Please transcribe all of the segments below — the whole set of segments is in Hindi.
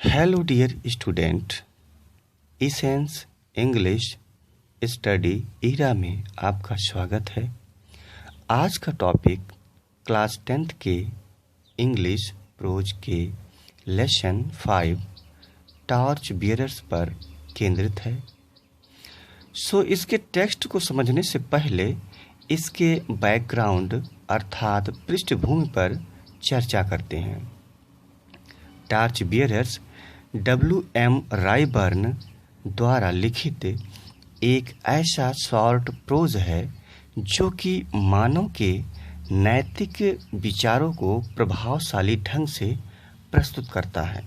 Hello dear student, essence English study era में आपका स्वागत है। आज का टॉपिक क्लास 10th के इंग्लिश प्रोज के लेसन 5 टॉर्च बियरर्स पर केंद्रित है। इसके टेक्स्ट को समझने से पहले इसके बैकग्राउंड अर्थात पृष्ठभूमि पर चर्चा करते हैं। Torch bearers W.M. रायबर्न द्वारा लिखित एक ऐसा शॉर्ट प्रोज है जो कि मानव के नैतिक विचारों को प्रभावशाली ढंग से प्रस्तुत करता है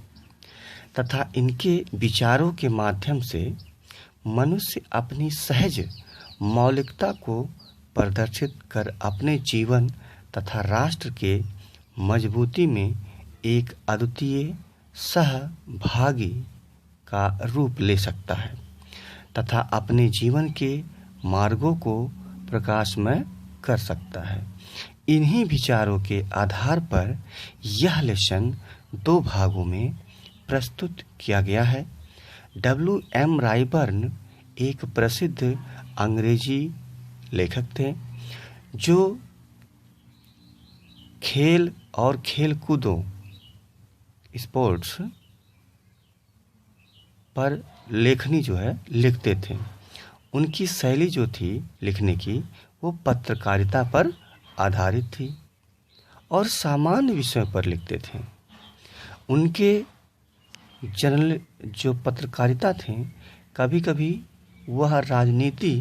तथा इनके विचारों के माध्यम से मनुष्य अपनी सहज मौलिकता को प्रदर्शित कर अपने जीवन तथा राष्ट्र के मजबूती में एक अद्वितीय सहभागी का रूप ले सकता है तथा अपने जीवन के मार्गों को प्रकाशमय कर सकता है। इन्हीं विचारों के आधार पर यह लेसन 2 भागों में प्रस्तुत किया गया है। W.M. रायबर्न एक प्रसिद्ध अंग्रेजी लेखक थे जो खेल और खेलकूदों स्पोर्ट्स पर लेखनी लिखते थे। उनकी शैली जो थी लिखने की वो पत्रकारिता पर आधारित थी और सामान्य विषयों पर लिखते थे। उनके जनरल जो पत्रकारिता थे कभी कभी वह राजनीति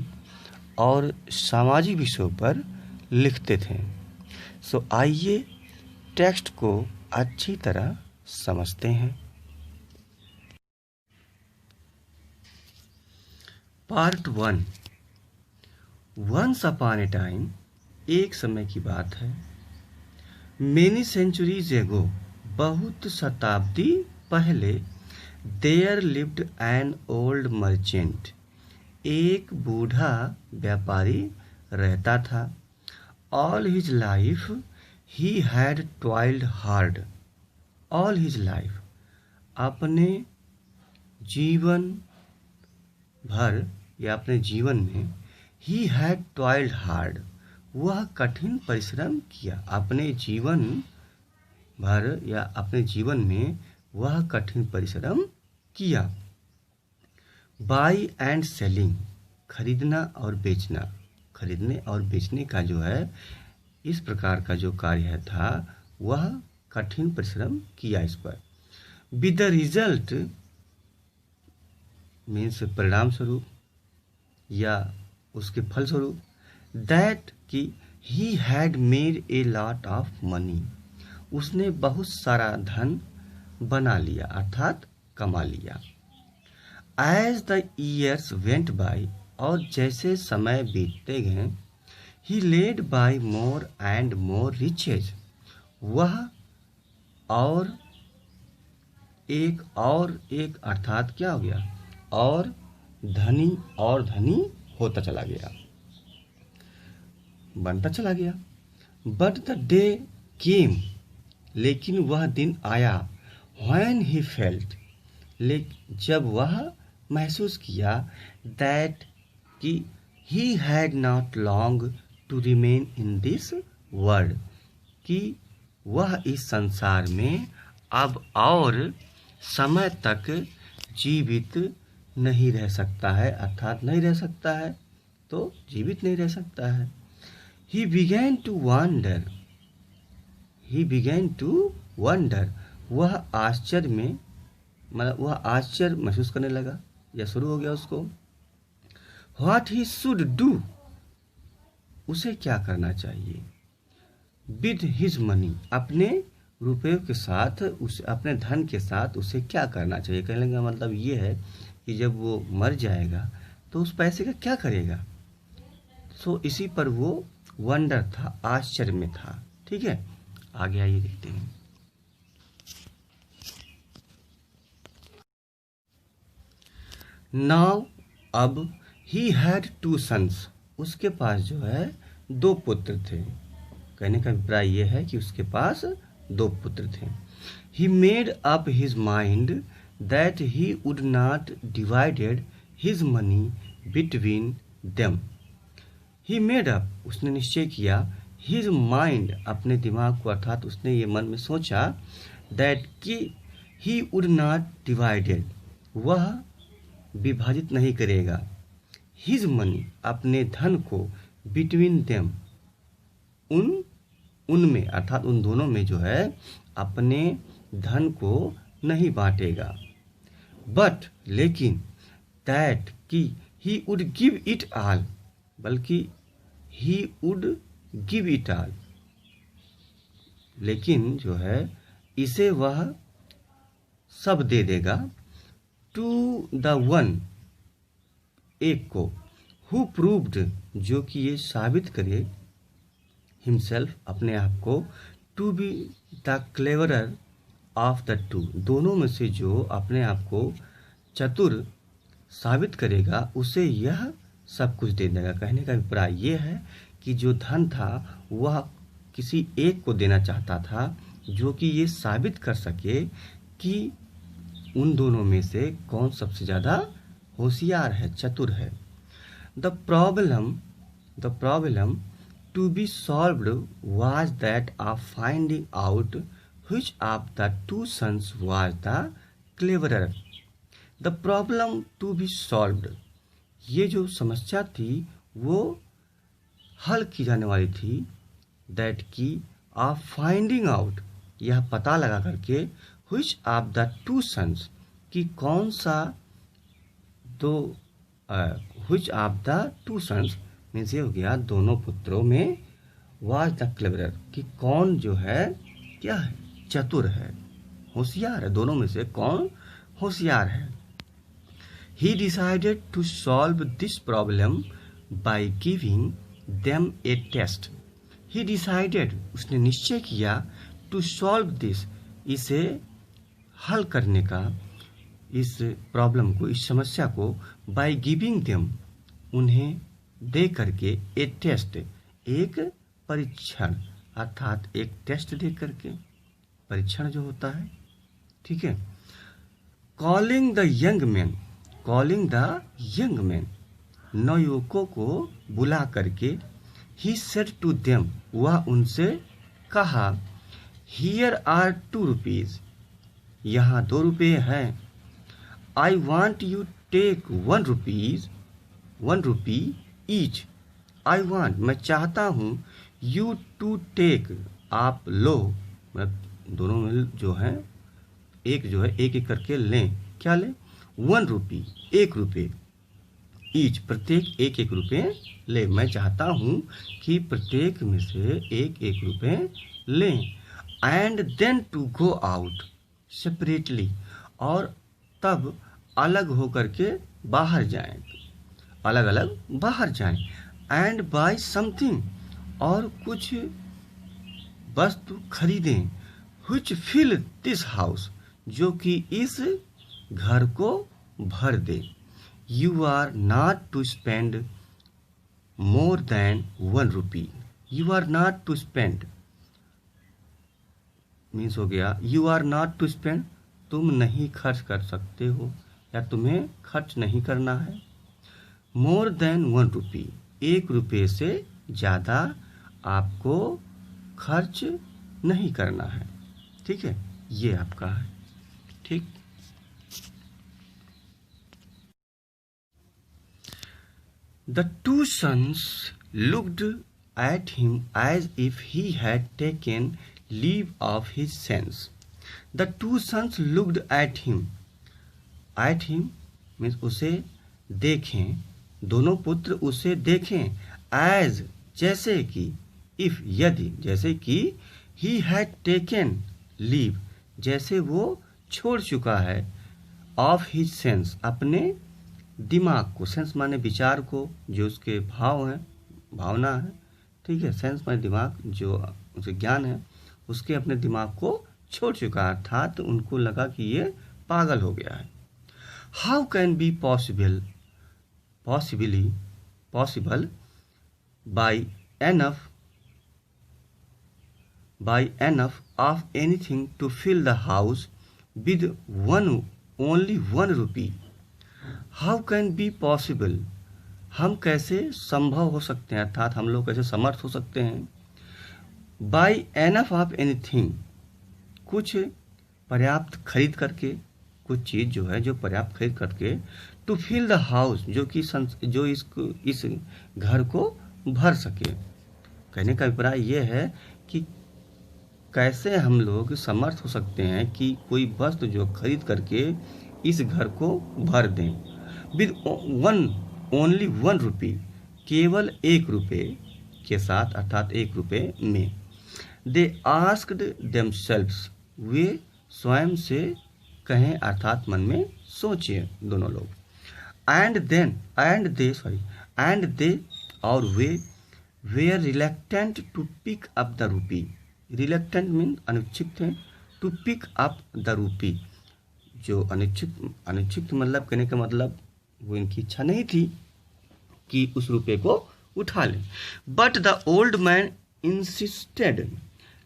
और सामाजिक विषयों पर लिखते थे। आइए टेक्स्ट को अच्छी तरह समझते हैं। Part 1। Once upon a time, एक समय की बात है। मेनी सेंचुरीज एगो, बहुत शताब्दी पहले। There lived an old merchant, एक बूढ़ा व्यापारी रहता था। All his life he had toiled hard. All his life, अपने जीवन भर या अपने जीवन में ही हैड टॉइल्ड हार्ड, वह कठिन परिश्रम किया। अपने जीवन भर या अपने जीवन में वह कठिन परिश्रम किया। बाई एंड सेलिंग, खरीदना और बेचना, खरीदने और बेचने का जो है इस प्रकार का जो कार्य था वह कठिन परिश्रम किया इस पर। विद द रिजल्ट मीन्स परिणाम स्वरूप या उसके फल स्वरूप, दैट कि he had made a lot of money, उसने बहुत सारा धन बना लिया अर्थात कमा लिया। As the years went by, और जैसे समय बीतते गए, he laid by more and more riches, वह और एक अर्थात क्या हो गया, और धनी होता चला गया, बनता चला गया। बट द डे केम, लेकिन वह दिन आया। व्हेन ही फेल्ट, जब वह महसूस किया, दैट कि he had not long to remain in this world, कि वह इस संसार में अब और समय तक जीवित नहीं रह सकता है, अर्थात नहीं रह सकता है तो जीवित नहीं रह सकता है। He began to wonder, वह आश्चर्य में मतलब वह आश्चर्य महसूस करने लगा या शुरू हो गया उसको। What he should do, उसे क्या करना चाहिए। With his money, अपने रुपयों के साथ, उसे अपने धन के साथ उसे क्या करना चाहिए। कहने का मतलब ये है कि जब वो मर जाएगा तो उस पैसे का क्या करेगा। इसी पर वो वंडर था, आश्चर्य में था। ठीक है, आगे आइए देखते हैं। नाउ, अब, ही हैड 2 sons, उसके पास जो है 2 पुत्र थे। कहने का अभिप्राय यह है कि उसके पास 2 पुत्र थे। He made up his mind that he would not divided his money between them. He made up, उसने निश्चय किया, his mind, अपने दिमाग को, अर्थात उसने ये मन में सोचा, that कि he would not divided, वह विभाजित नहीं करेगा, his money, अपने धन को, between them, उनमें, अर्थात उन दोनों में जो है अपने धन को नहीं बांटेगा। बट लेकिन दैट कि he would give it all, बल्कि he would give it all, लेकिन जो है इसे वह सब दे देगा, टू द वन, एक को, हु प्रूव्ड, जो कि ये साबित करे, हिमसेल्फ, अपने आप को, to be the cleverer of the two, दोनों में से जो अपने आप को चतुर साबित करेगा उसे यह सब कुछ दे देगा। कहने का अभिप्राय ये है कि जो धन था वह किसी एक को देना चाहता था जो कि ये साबित कर सके कि उन दोनों में से कौन सबसे ज़्यादा होशियार है, चतुर है। The problem to be solved was that of finding out which of the two sons was the cleverer. The problem to be solved, ये जो समस्या थी वो हल की जाने वाली थी, that की of finding out, यह पता लगा करके, which of the two sons, कि कौन सा दो, which of the two sons means ये हो गया दोनों पुत्रों में, वाज द क्लेवरर, कि कौन जो है क्या है, चतुर है, होशियार है, दोनों में से कौन होशियार है। He decided to solve this problem by giving them a test. He decided, उसने निश्चय किया, टू सॉल्व दिस, इसे हल करने का, इस प्रॉब्लम को, इस समस्या को, बाय गिविंग देम, उन्हें दे करके, ए टेस्ट, एक परीक्षण, अर्थात एक टेस्ट दे करके, परीक्षण जो होता है, ठीक है। कॉलिंग द यंग मैन, नवयुवकों को बुला करके, ही सेड टू देम, वह उनसे कहा, हियर आर 2 रुपीज, यहाँ 2 रुपये हैं, I want you take 1 rupee each, I want, मैं चाहता हूँ, यू टू टेक, आप लो, मैं दोनों में जो है एक जो है एक एक करके लें, क्या लें, 1 रुपी, 1 रुपये, ईच, प्रत्येक 1 रुपये ले, मैं चाहता हूँ कि प्रत्येक में से 1 रुपये लें। And then to go out separately, और तब अलग होकर के बाहर जाएं, अलग अलग बाहर जाएं। एंड बाय समथिंग, और कुछ वस्तु खरीदें, which fill दिस हाउस, जो कि इस घर को भर दे। You are not to spend more than 1 rupee, you are not to spend means हो गया, you are not to spend, तुम नहीं खर्च कर सकते हो या तुम्हें खर्च नहीं करना है। मोर देन 1 रुपी, 1 रुपये से ज़्यादा आपको खर्च नहीं करना है, ठीक है, ये आपका है, ठीक। The 2 sons looked at him as if he had taken leave of his sense. The 2 sons looked at him. At him means उसे देखें, दोनों पुत्र उसे देखें, as जैसे कि, if यदि, जैसे कि, he had taken leave, जैसे वो छोड़ चुका है, of his sense, अपने दिमाग को, सेंस माने विचार को, जो उसके भाव हैं, भावना है, ठीक है, सेंस माने दिमाग, जो उसे ज्ञान है, उसके अपने दिमाग को छोड़ चुका है, अर्थात उनको लगा कि ये पागल हो गया है। How can be possible buy enough of anything to fill the house with 1 only 1 rupee. How can be possible, हम कैसे संभव हो सकते हैं, अर्थात हम लोग कैसे समर्थ हो सकते हैं। बाई एनफ ऑफ एनीथिंग, कुछ पर्याप्त खरीद करके, कुछ चीज़ जो है जो पर्याप्त खरीद करके, टू फिल द हाउस, जो कि जो इस घर को भर सके। कहने का अभिप्राय ये है कि कैसे हम लोग समर्थ हो सकते हैं कि कोई वस्तु जो खरीद करके इस घर को भर दें। विद ओनली 1 रुपी, केवल 1 रुपये के साथ, अर्थात 1 रुपये में। दे आस्क्ड देमसेल्व्स, वे स्वयं से कहें, अर्थात मन में सोचिए दोनों लोग। एंड दे और वे were reluctant to pick up the rupee. Reluctant mean अनुच्छिक थे, टू पिक अप द रूपी, जो अनुच्छिक मतलब कहने का मतलब वो इनकी इच्छा नहीं थी कि उस रुपये को उठा लें। But the old man insisted,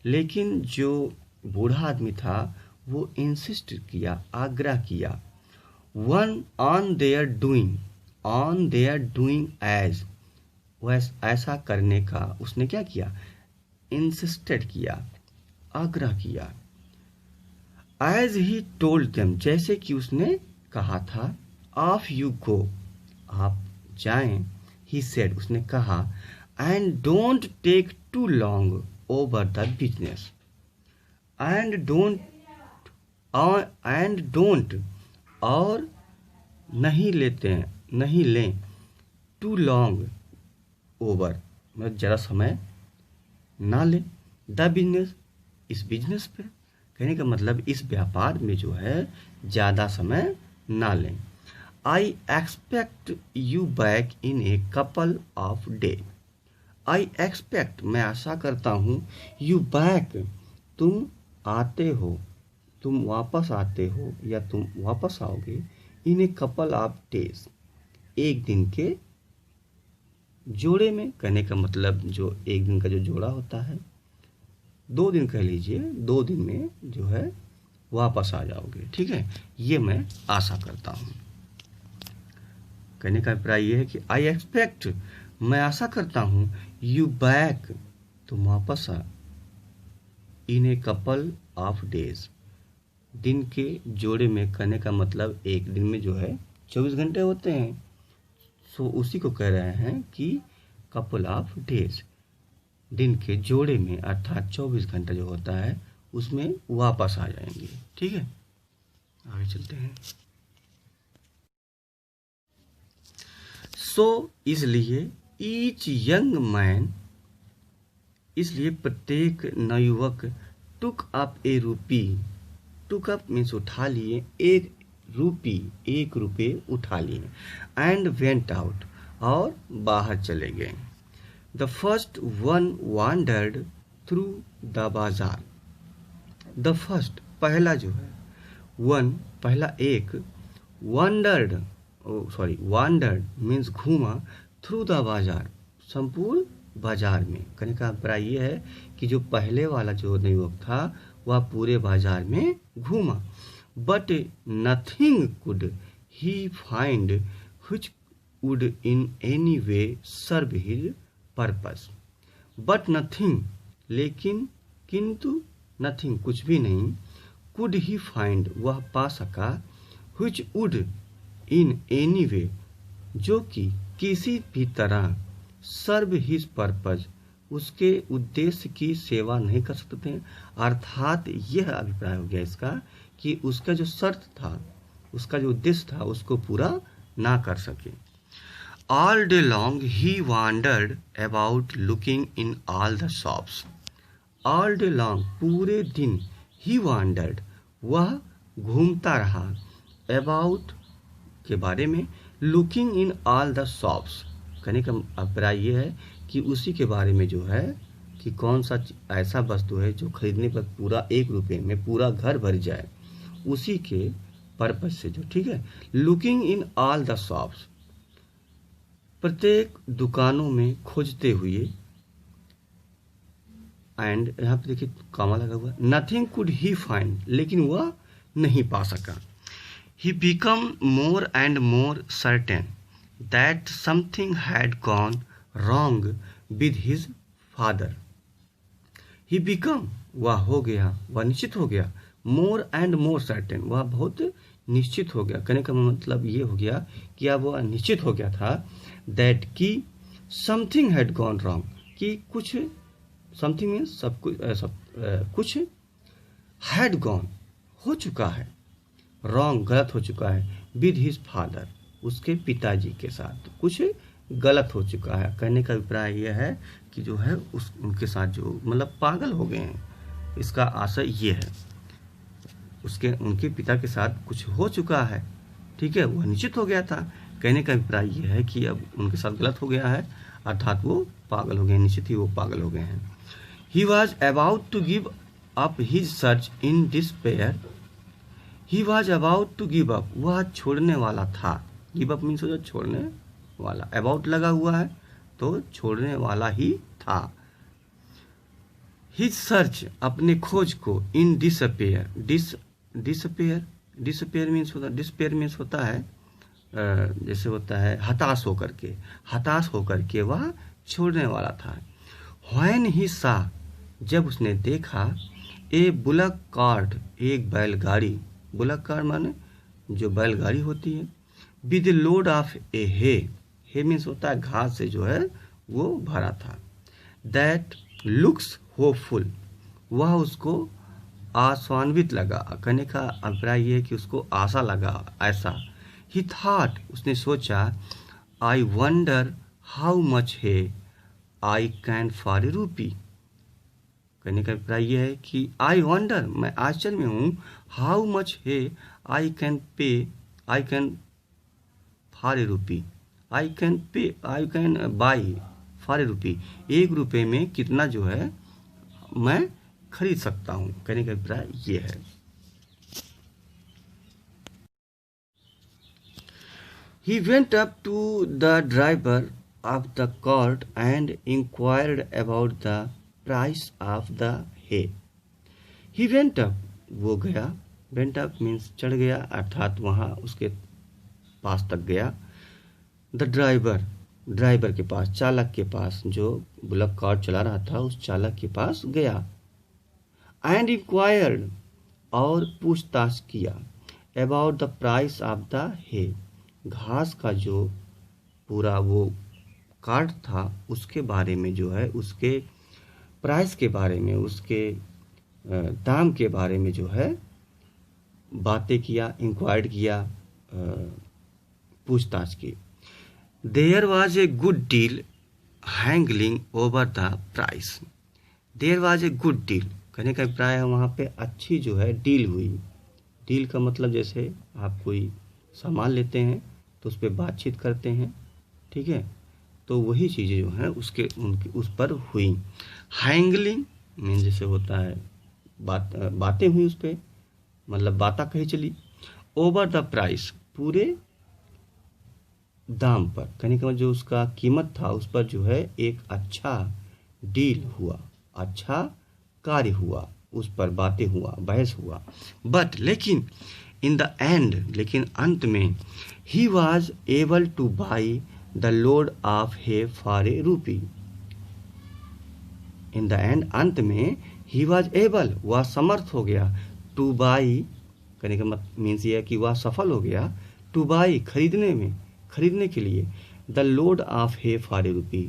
लेकिन जो बूढ़ा आदमी था वो इंसिस्ट किया, आग्रह किया। ऑन देयर डूइंग एज, ऐसा करने का उसने क्या किया, इंसिस्टेड किया, आग्रह किया। एज ही टोल्ड देम, जैसे कि उसने कहा था। ऑफ यू गो, आप जाएं। ही सेड, उसने कहा। And don't take too long over the business, and don't और नहीं लें टू लॉन्ग ओवर, मतलब ज़्यादा समय ना लें, द बिजनेस, इस बिजनेस पे। कहने का मतलब इस व्यापार में जो है ज़्यादा समय ना लें। I expect you back in a couple of day. I expect, मैं आशा करता हूँ, यू बैक, तुम आते हो, तुम वापस आते हो या तुम वापस आओगे, इन ए कपल ऑफ डेज, एक दिन के जोड़े में। कहने का मतलब जो एक दिन का जो जोड़ा होता है, 2 दिन कह लीजिए, 2 दिन में जो है वापस आ जाओगे, ठीक है, ये मैं आशा करता हूँ। कहने का अभिप्राय ये है कि आई एक्सपेक्ट, मैं आशा करता हूँ, यू बैक, तुम वापस आ, इन ए कपल ऑफ डेज, दिन के जोड़े में। कहने का मतलब एक दिन में जो है 24 घंटे होते हैं, सो उसी को कह रहे हैं कि कपल ऑफ डेज, दिन के जोड़े में, अर्थात 24 घंटा जो होता है उसमें वापस आ जाएंगे, ठीक है। आगे चलते हैं। सो इसलिए ईच यंग मैन, इसलिए प्रत्येक नवयुवक, टुक अप ए रूपी, टुक अप मीन्स उठा लिए, एक रुपये उठा लिए। एंड वेंट आउट, और बाहर चले गए। The first one wandered through the बाजार, द फर्स्ट, पहला जो है, वन, पहला एक, वांडर्ड मीन्स घूमा, थ्रू द बाजार, संपूर्ण बाजार में। कहने का अभिप्राय ये है कि जो पहले वाला जो युवक था वह पूरे बाजार में घूमा। But nothing could he find which would in any way serve his purpose. But nothing, लेकिन, किंतु, नथिंग, कुछ भी नहीं, कुड ही फाइंड, वह पा सका, व्हिच वुड इन एनी वे, जो कि किसी भी तरह, सर्व हिज पर्पज, उसके उद्देश्य की सेवा नहीं कर सकते हैं। अर्थात यह अभिप्राय हो गया इसका कि उसका जो शर्त था, उसका जो उद्देश्य था, उसको पूरा ना कर सके। All day long he wandered about looking in all the shops. All day long, पूरे दिन, ही वांडर्ड, वह घूमता रहा, अबाउट, के बारे में, looking in all the shops, कहने का अभिप्राय ये है कि उसी के बारे में जो है कि कौन सा ऐसा वस्तु है जो खरीदने पर पूरा 1 रुपये में पूरा घर भर जाए, उसी के पर्पज से जो, ठीक है। Looking in all the shops, प्रत्येक दुकानों में खोजते हुए। एंड यहाँ पे देखिए कॉमा लगा हुआ, नथिंग कुड ही फाइंड, लेकिन वह नहीं पा सका। He became more and more certain that something had gone wrong with his father. He became, वह हो गया, वह निश्चित हो गया, more and more certain, वह बहुत निश्चित हो गया। कहने का मतलब ये हो गया कि अब वह निश्चित हो गया था that कि something had gone wrong, कि कुछ something means सब कुछ had gone हो चुका है, wrong गलत हो चुका है, with his father उसके पिताजी के साथ कुछ गलत हो चुका है। कहने का अभिप्राय यह है कि जो है उनके साथ जो मतलब पागल हो गए हैं, इसका आशय ये है, उनके पिता के साथ कुछ हो चुका है, ठीक है, वह निश्चित हो गया था। कहने का अभिप्राय यह है कि अब उनके साथ गलत हो गया है, अर्थात वो पागल हो गए, निश्चित ही वो पागल हो गए हैं। He was about to give up his search in despair. He was about to give up, वह छोड़ने वाला था। give up मीन्स होता छोड़ने वाला, about लगा हुआ है तो छोड़ने वाला ही था। His search, अपने खोज को, in despair, despair मीन्स होता है जैसे होता है हताश होकर के वह छोड़ने वाला था। When he saw, जब उसने देखा, ए बुलक कार्ट, एक बैलगाड़ी, बुलक कार्ट माने जो बैलगाड़ी होती है, with load of a hay means होता है घास से जो है वो भरा था। दैट लुक्स होपफुल, वह उसको आशान्वित लगा। कहने का अभिप्राय ये है कि उसको आशा लगा ऐसा। ही थॉट, उसने सोचा, आई वंडर हाउ मच है I can for a rupee. कहने का अभिप्राय यह है कि आई वंडर, मैं आश्चर्य में हूँ, हाउ मच है आई कैन फॉर ए रूपी, I can buy for a रूपी, 1 रुपये में कितना जो है मैं खरीद सकता हूँ। कहने का अभिप्राय ये है। He went up to the driver of the cart and inquired about the price of the hay. He went up, वो गया, went up means चढ़ गया, अर्थात वहाँ उसके पास तक गया। The ड्राइवर के पास, चालक के पास, जो बुलक कार्ट चला रहा था उस चालक के पास गया। And inquired, और पूछताछ किया, about the price of the hay, घास का जो पूरा वो कार्ट था उसके बारे में जो है, उसके प्राइस के बारे में, उसके दाम के बारे में जो है बातें किया, इंक्वायर्ड किया, पूछताछ की। There was a good deal haggling over the price. There was a good deal, कहने का अभिप्राय है वहाँ पे अच्छी जो है डील हुई। डील का मतलब जैसे आप कोई सामान लेते हैं तो उस पर बातचीत करते हैं, ठीक है, तो वही चीज़ें जो हैं उनकी उस पर हुई। हैंगलिंग मीन जैसे होता है बातें हुई उस पर, मतलब बातें कही चली। ओवर द प्राइस, पूरे दाम पर, कहने का जो उसका कीमत था उस पर जो है एक अच्छा डील हुआ, अच्छा कार्य हुआ, उस पर बातें हुआ, बहस हुआ। बट लेकिन इन द एंड, लेकिन अंत में, he was able to buy the load of hay for a rupee. In the end, अंत में, ही वॉज एबल, वह समर्थ हो गया, टू बाई, कहने का मीन्स ये है कि वह सफल हो गया, टू बाई, खरीदने के लिए, the load of hay for a rupee.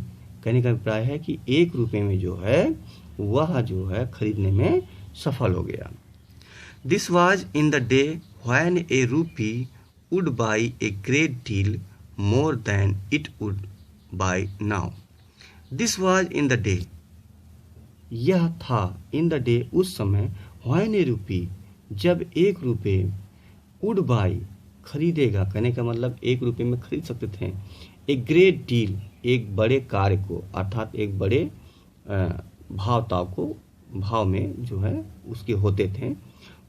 कहने का अभिप्राय है कि 1 रुपये में जो है वह जो है खरीदने में सफल हो गया। This was in the day when a rupee would buy a great deal more than it would buy now. This was in the day, यह था, इन द डे, उस समय, व्हेन ए रूपी, जब 1 रुपये, वुड बाई, खरीदेगा, कहने का मतलब 1 रुपये में खरीद सकते थे, ए ग्रेट डील, एक बड़े कार्य को, अर्थात एक बड़े भाव में जो है उसके होते थे,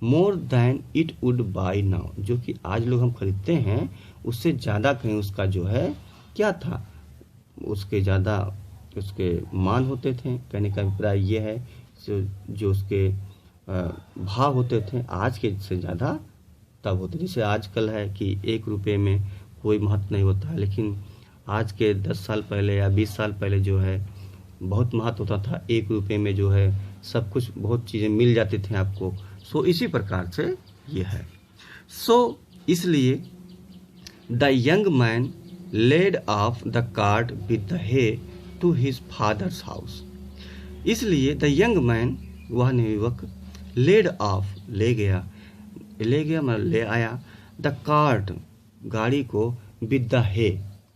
मोर than it would buy now, जो कि आज लोग हम खरीदते हैं उससे ज़्यादा कहीं उसका जो है क्या था, उसके ज़्यादा उसके मान होते थे। कहने का अभिप्राय ये है जो उसके भाव होते थे आज के से ज़्यादा तब होते, जैसे आजकल है कि 1 रुपये में कोई महत्व नहीं होता है, लेकिन आज के 10 साल पहले या 20 साल पहले जो है बहुत महत्व होता था। 1 रुपये में जो है सब कुछ, बहुत चीज़ें मिल जाती थी आपको। सो इसी प्रकार से ये है। सो इसलिए the young man led off the cart with the hay to his father's house. इसलिए द यंग मैन, वह युवक, लेड ऑफ, ले गया मतलब ले आया, द कार्ट, गाड़ी को, विद द हे,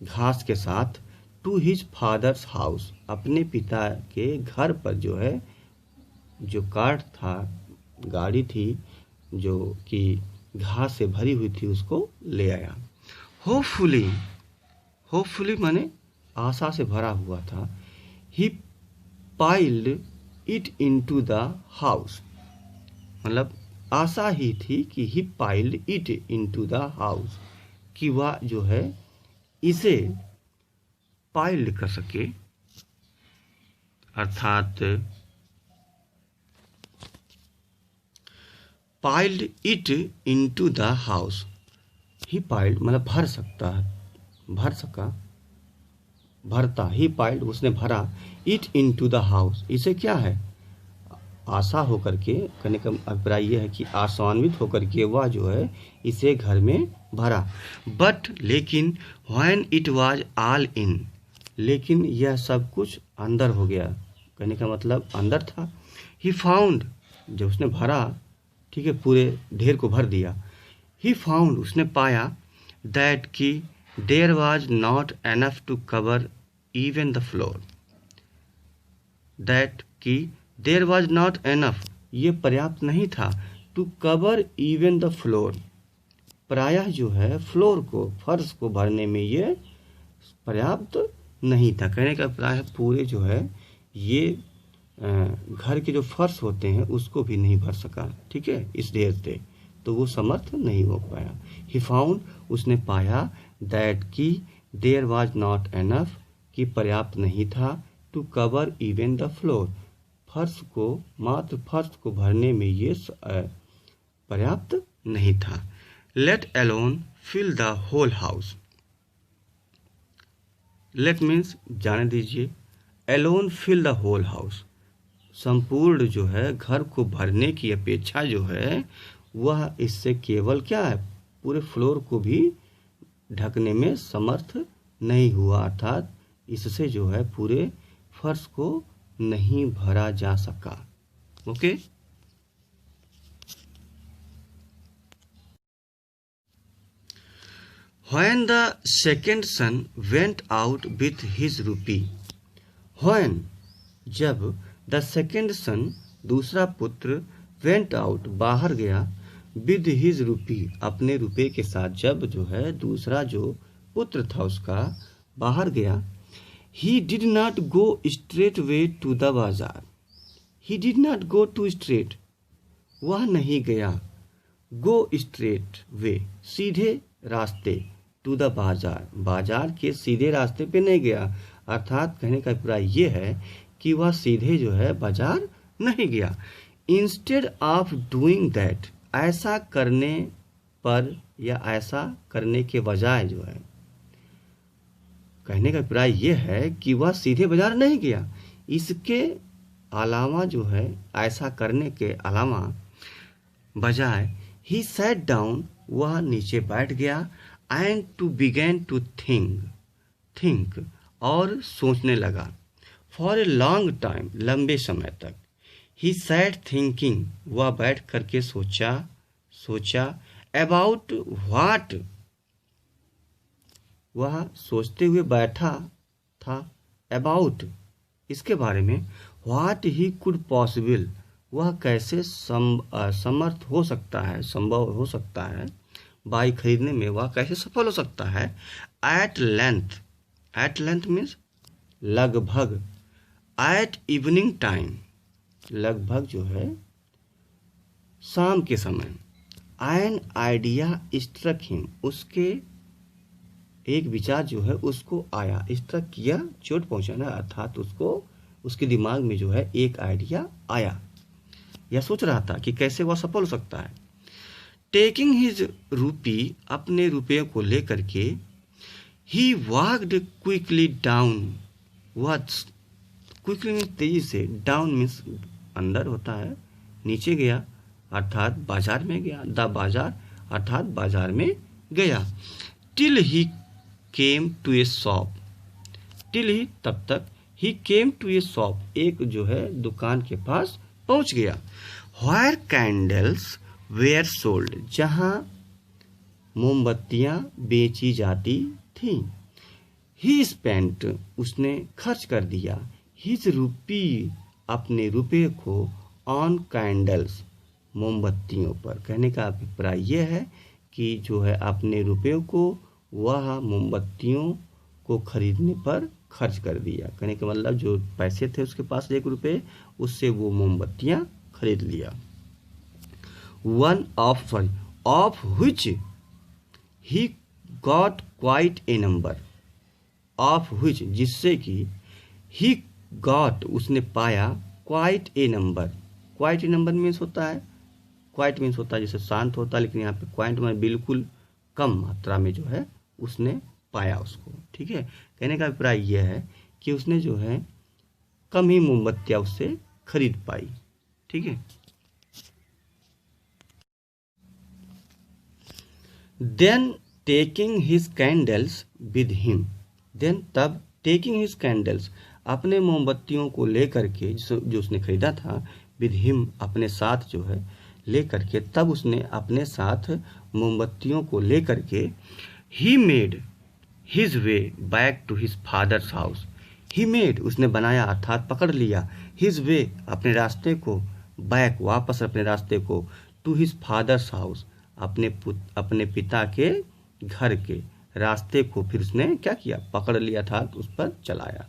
घास के साथ, टू हिज फादर्स हाउस, अपने पिता के घर पर जो है, जो कार्ट था, गाड़ी थी जो कि घास से भरी हुई थी, उसको ले आया। होपफुली, होपफुली माने आशा से भरा हुआ था। He piled it into the house, मतलब आशा ही थी कि he piled it into the house, कि वह जो है इसे पाइल्ड कर सके, अर्थात piled it into the house. He piled मतलब भर सकता है, भर सका, भरता, ही पाइल्ड उसने भरा, इट इनटू द हाउस, इसे क्या है, आशा होकर के, कहने का अभिप्राय यह है कि आशान्वित होकर के वह जो है इसे घर में भरा। बट लेकिन, when it was all in, लेकिन यह सब कुछ अंदर हो गया, कहने का मतलब अंदर था। ही फाउंड, जब उसने भरा, ठीक है, पूरे ढेर को भर दिया। ही फाउंड, उसने पाया, दैट कि there was not enough to cover even the floor, that कि देयर वाज नॉट एनफ, ये पर्याप्त नहीं था, to cover even the floor, प्रायः जो है फ्लोर को, फर्श को भरने में ये पर्याप्त नहीं था। कहने का प्रायः पूरे जो है ये घर के जो फर्श होते हैं उसको भी नहीं भर सका, ठीक है, इस ढेर से, तो वो समर्थ नहीं हो पाया। ही फाउंड, उसने पाया, दैट कि देयर वाज नॉट एनफ, कि पर्याप्त नहीं था, to cover even the floor, फर्श को, मात्र फर्श को भरने में ये पर्याप्त नहीं था। Let alone fill the whole house, let means जाने दीजिए, alone fill the whole house, संपूर्ण जो है घर को भरने की अपेक्षा जो है वह इससे केवल क्या है, पूरे फ्लोर को भी ढकने में समर्थ नहीं हुआ, अर्थात इससे जो है पूरे फर्श को नहीं भरा जा सका। Okay, When the second son went out with his rupee, when, जब, the second son, दूसरा पुत्र, went out, बाहर गया, with his rupee, अपने रुपए के साथ, जब जो है दूसरा जो पुत्र था उसका बाहर गया, he did not go straight way to the bazaar, he did not go to straight, वह नहीं गया, go straight way, सीधे रास्ते, टू द बाजार, बाजार के सीधे रास्ते पे नहीं गया, अर्थात कहने का अभिप्राय ये है कि वह सीधे जो है बाजार नहीं गया। इंस्टेड ऑफ डूइंग दैट, ऐसा करने पर या ऐसा करने के बजाय जो है, कहने का अभिप्राय ये है कि वह सीधे बाजार नहीं गया, इसके अलावा जो है, ऐसा करने के अलावा बजाय, ही सैट डाउन, वह नीचे बैठ गया, and to began to think, और सोचने लगा, फॉर ए लॉन्ग टाइम, लंबे समय तक, ही सैट थिंकिंग, वह बैठ करके सोचा, अबाउट व्हाट, वह सोचते हुए बैठा था, अबाउट, इसके बारे में, व्हाट ही कुड पॉसिबल, वह कैसे समर्थ हो सकता है, संभव हो सकता है, बाई खरीदने में वह कैसे सफल हो सकता है। एट लेंथ मीन्स लगभग, एट इवनिंग टाइम, लगभग जो है शाम के समय, एन आइडिया स्ट्रक हिम, उसके एक विचार जो है उसको आया, स्ट्रक किया, चोट पहुंचाना, अर्थात उसको, उसके दिमाग में जो है एक आइडिया आया, यह सोच रहा था कि कैसे वह सफल हो सकता है। टेकिंग हिज रूपी, अपने रुपये को लेकर के, he walked quickly down, watch quickly means तेजी से, डाउन मीन्स अंदर होता है, नीचे गया अर्थात बाजार में गया, द बाजार अर्थात बाजार में गया। Till he came to a shop, till he तब तक, he came to a shop, एक जो है दुकान के पास पहुंच गया। व्हेयर कैंडल्स वेयर सोल्ड, जहां मोमबत्तियां बेची जाती थी। ही स्पेंट, उसने खर्च कर दिया, हिज रूपी, अपने रुपये को, ऑन कैंडल्स, मोमबत्तियों पर। कहने का अभिप्राय यह है कि जो है अपने रुपये को वह मोमबत्तियों को खरीदने पर खर्च कर दिया। कहने का मतलब जो पैसे थे उसके पास 1 रुपये, उससे वो मोमबत्तियां खरीद लिया। Of which he got quite a number, of which, जिससे कि ही गॉट, उसने पाया, quite a number, quite a number means होता है, क्वाइट मीन्स होता है जैसे शांत होता है, लेकिन यहाँ पे क्वाइट में बिल्कुल कम मात्रा में जो है उसने पाया उसको। ठीक है, कहने का अभिप्राय यह है कि उसने जो है कम ही मोमबत्तियां उससे खरीद पाई। ठीक है, then taking his candles with him, then तब, टेकिंग हिज कैंडल्स, अपने मोमबत्तियों को लेकर के, जो उसने खरीदा था, विद हिम, अपने साथ जो है लेकर के, तब उसने अपने साथ मोमबत्तियों को लेकर के, he made his way back to his father's house, he made, उसने बनाया अर्थात पकड़ लिया, हिज वे, अपने रास्ते को, बैक, वापस अपने रास्ते को, टू हिज फादर्स हाउस, अपने पिता के घर के रास्ते को फिर उसने क्या किया, पकड़ लिया था, उस पर चलाया।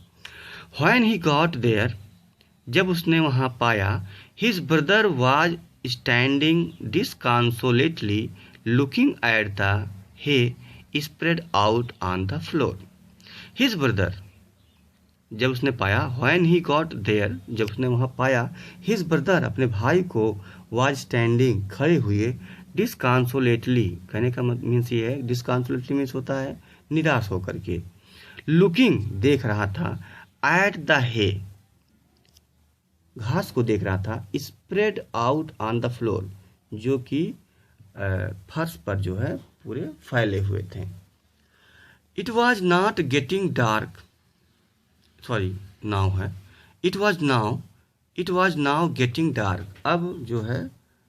व्हेन ही गॉट देयर, जब उसने वहां पाया, his brother was standing disconsolately looking at the hay spread out on the floor. His brother, जब उसने पाया, व्हेन ही गॉट देयर, जब उसने वहां पाया, हिज ब्रदर, अपने भाई को, वाज स्टैंडिंग, खड़े हुए, डिस्कॉन्सोलेटली, कहने का मीन्स ये है, डिस्कॉन्सोलेटली मीन्स होता है निराश होकर के, लुकिंग, देख रहा था, एट द हे, घास को देख रहा था, spread out on the floor, जो कि फर्श पर जो है पूरे फैले हुए थे। It was not getting dark, sorry now है, it was now getting dark, अब जो है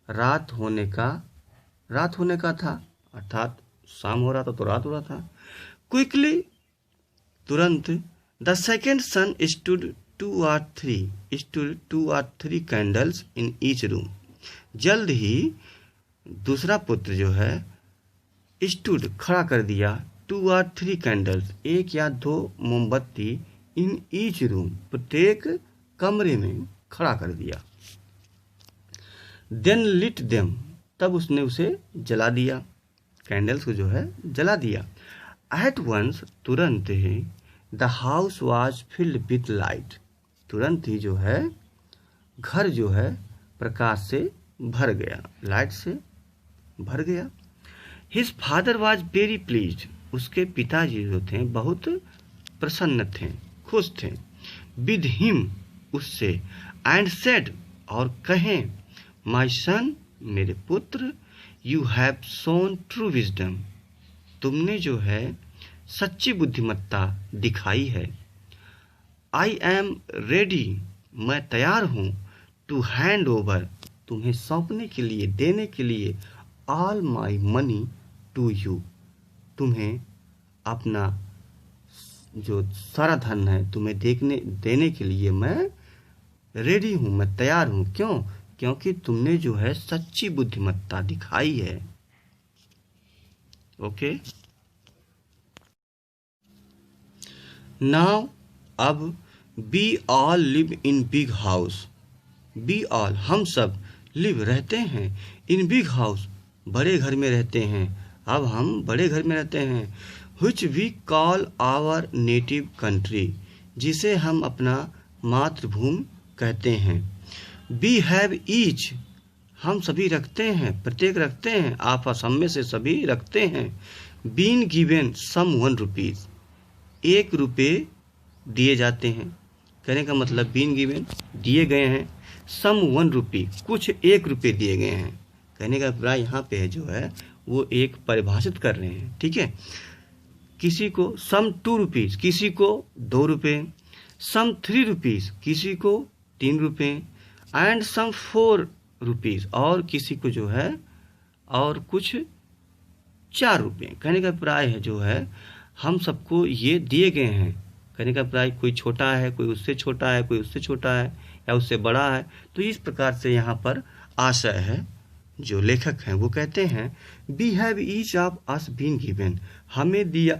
रात होने का था, अर्थात शाम हो रहा था तो रात हो रहा था। क्विकली, तुरंत, the second sun stood 2 or 3 candles in each room, जल्द ही दूसरा पुत्र जो है स्टूड, खड़ा कर दिया, 2 or 3 कैंडल्स, 1 या 2 मोमबत्ती, इन ईच रूम, प्रत्येक कमरे में खड़ा कर दिया। देन लिट देम, तब उसने उसे जला दिया, कैंडल्स को जो है जला दिया। एट वंस, तुरंत ही, the house was filled with light, तुरंत ही जो है घर जो है प्रकाश से भर गया, लाइट से भर गया। His father was very pleased, उसके पिताजी जो थे बहुत प्रसन्न थे, खुश थे। विद हिम, उससे, एंड सेड, और कहें, माय सन, मेरे पुत्र, you have shown true wisdom, तुमने जो है सच्ची बुद्धिमत्ता दिखाई है। आई एम रेडी, मैं तैयार हूं, टू हैंड ओवर, तुम्हें सौंपने के लिए, देने के लिए, all my money to you, तुम्हें अपना जो सारा धन है तुम्हें देने के लिए मैं रेडी हूं, मैं तैयार हूं। क्यों? क्योंकि तुमने जो है सच्ची बुद्धिमत्ता दिखाई है। ओके, नाउ, अब, we all live in big house, we all, हम सब, लिव, रहते हैं, इन बिग हाउस, बड़े घर में रहते हैं, अब हम बड़े घर में रहते हैं। which we call our native country, जिसे हम अपना मातृभूमि कहते हैं। we have each, हम सभी रखते हैं, प्रत्येक रखते हैं, आप हम में से सभी रखते हैं। बीन गिवन सम 1 रुपीज़, 1 रुपये दिए जाते हैं। कहने का मतलब बीन गिवन दिए गए हैं, सम 1 रुपी कुछ 1 रुपये दिए गए हैं। कहने का अभिप्राय यहाँ पे जो है वो एक परिभाषित कर रहे हैं, ठीक है। किसी को सम 2 रुपीज़, किसी को 2 रुपये, सम 3 रुपीज़, किसी को 3 रुपये, एंड सम 4 रुपीज़, और किसी को जो है और कुछ 4 रुपये। कहने का अभिप्राय है जो है हम सबको ये दिए गए हैं। कहने का अभिप्राय कोई छोटा है, कोई उससे छोटा है, कोई उससे छोटा है या उससे बड़ा है। तो इस प्रकार से यहाँ पर आशय है, जो लेखक हैं वो कहते हैं we have each of us been given, हमें दिया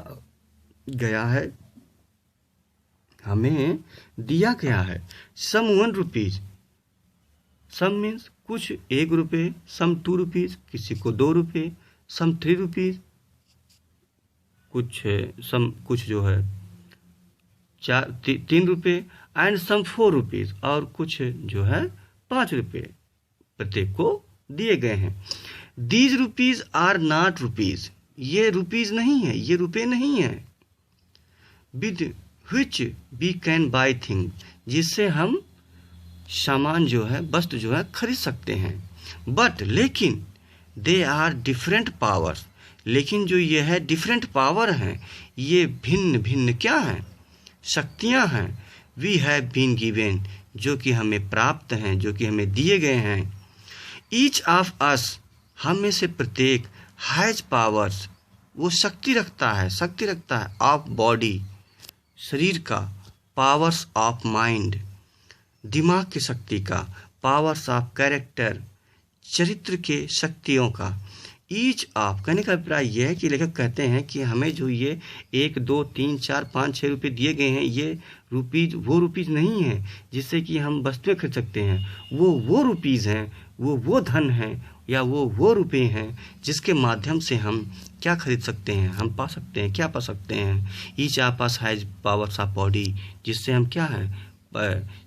गया है, हमें दिया गया है सम 1 रुपीज़, सम मीन्स कुछ 1 रुपये, सम 2 रुपीज़, किसी को 2 रुपये, सम 3 रुपीज़, कुछ जो है 3 रुपये, एंड सम 4 रुपीज़, और कुछ जो है 5 रुपये प्रत्येक को दिए गए हैं। These rupees are not rupees, ये रुपीज़ नहीं है, ये रुपये नहीं है। With which we can buy thing, जिससे हम सामान जो है, वस्तु जो है खरीद सकते हैं। बट लेकिन दे आर डिफरेंट पावर्स, लेकिन जो ये है डिफरेंट पावर हैं, ये भिन्न भिन्न क्या हैं, शक्तियां हैं। वी हैव बीन गिवन, जो कि हमें प्राप्त हैं, जो कि हमें दिए गए हैं। ईच ऑफ अस, हम में से प्रत्येक, हैज पावर्स, वो शक्ति रखता है, ऑफ बॉडी, शरीर का, पावर्स ऑफ माइंड, दिमाग की शक्ति का, पावर्स ऑफ कैरेक्टर, चरित्र के शक्तियों का। ईच ऑफ, कहने का अभिप्राय यह है कि लेखक कहते हैं कि हमें जो ये 1, 2, 3, 4, 5, 6 रुपये दिए गए हैं, ये रुपीज़ वो रुपीज़ नहीं है जिससे कि हम वस्तुएं खरीद सकते हैं। वो रुपीज़ हैं, वो धन है, या वो रुपये हैं जिसके माध्यम से हम क्या खरीद सकते हैं, हम पा सकते हैं, क्या पा सकते हैं। Each of us has powers of body, जिससे हम क्या हैं,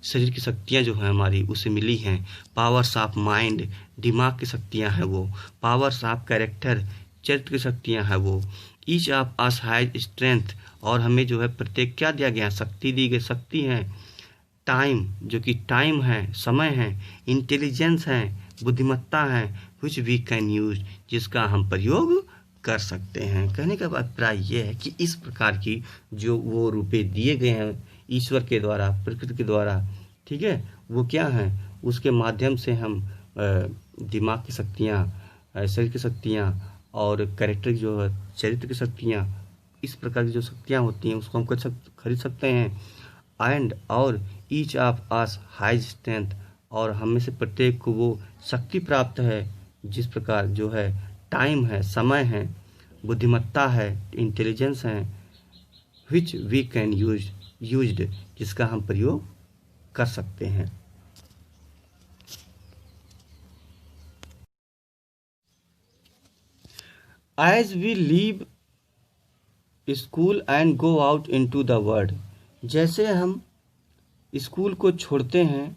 शरीर की शक्तियाँ जो हैं हमारी उसे मिली हैं। पावर्स ऑफ माइंड, दिमाग की शक्तियाँ हैं वो। पावर्स ऑफ कैरेक्टर, चरित्र की शक्तियाँ हैं वो। Each of us has strength, और हमें जो है प्रत्येक क्या दिया गया, शक्ति दी गई, शक्ति है। टाइम, जो कि टाइम है, समय है। इंटेलिजेंस है, बुद्धिमत्ता है। विच वी कैन यूज, जिसका हम प्रयोग कर सकते हैं। कहने का अभिप्राय यह है कि इस प्रकार की जो वो रुपये दिए गए हैं ईश्वर के द्वारा, प्रकृति के द्वारा, ठीक है, वो क्या हैं, उसके माध्यम से हम दिमाग की शक्तियाँ, शरीर की शक्तियाँ, और कैरेक्टर जो है, चरित्र की शक्तियाँ, इस प्रकार की जो शक्तियाँ होती हैं उसको हम खरीद सकते हैं। एंड, और each of us has strength, और हम में से प्रत्येक को वो शक्ति प्राप्त है जिस प्रकार जो है टाइम है, समय है, बुद्धिमत्ता है, इंटेलिजेंस है। विच वी कैन यूज्ड, जिसका हम प्रयोग कर सकते हैं। As we leave school and go out into the world, जैसे हम स्कूल को छोड़ते हैं,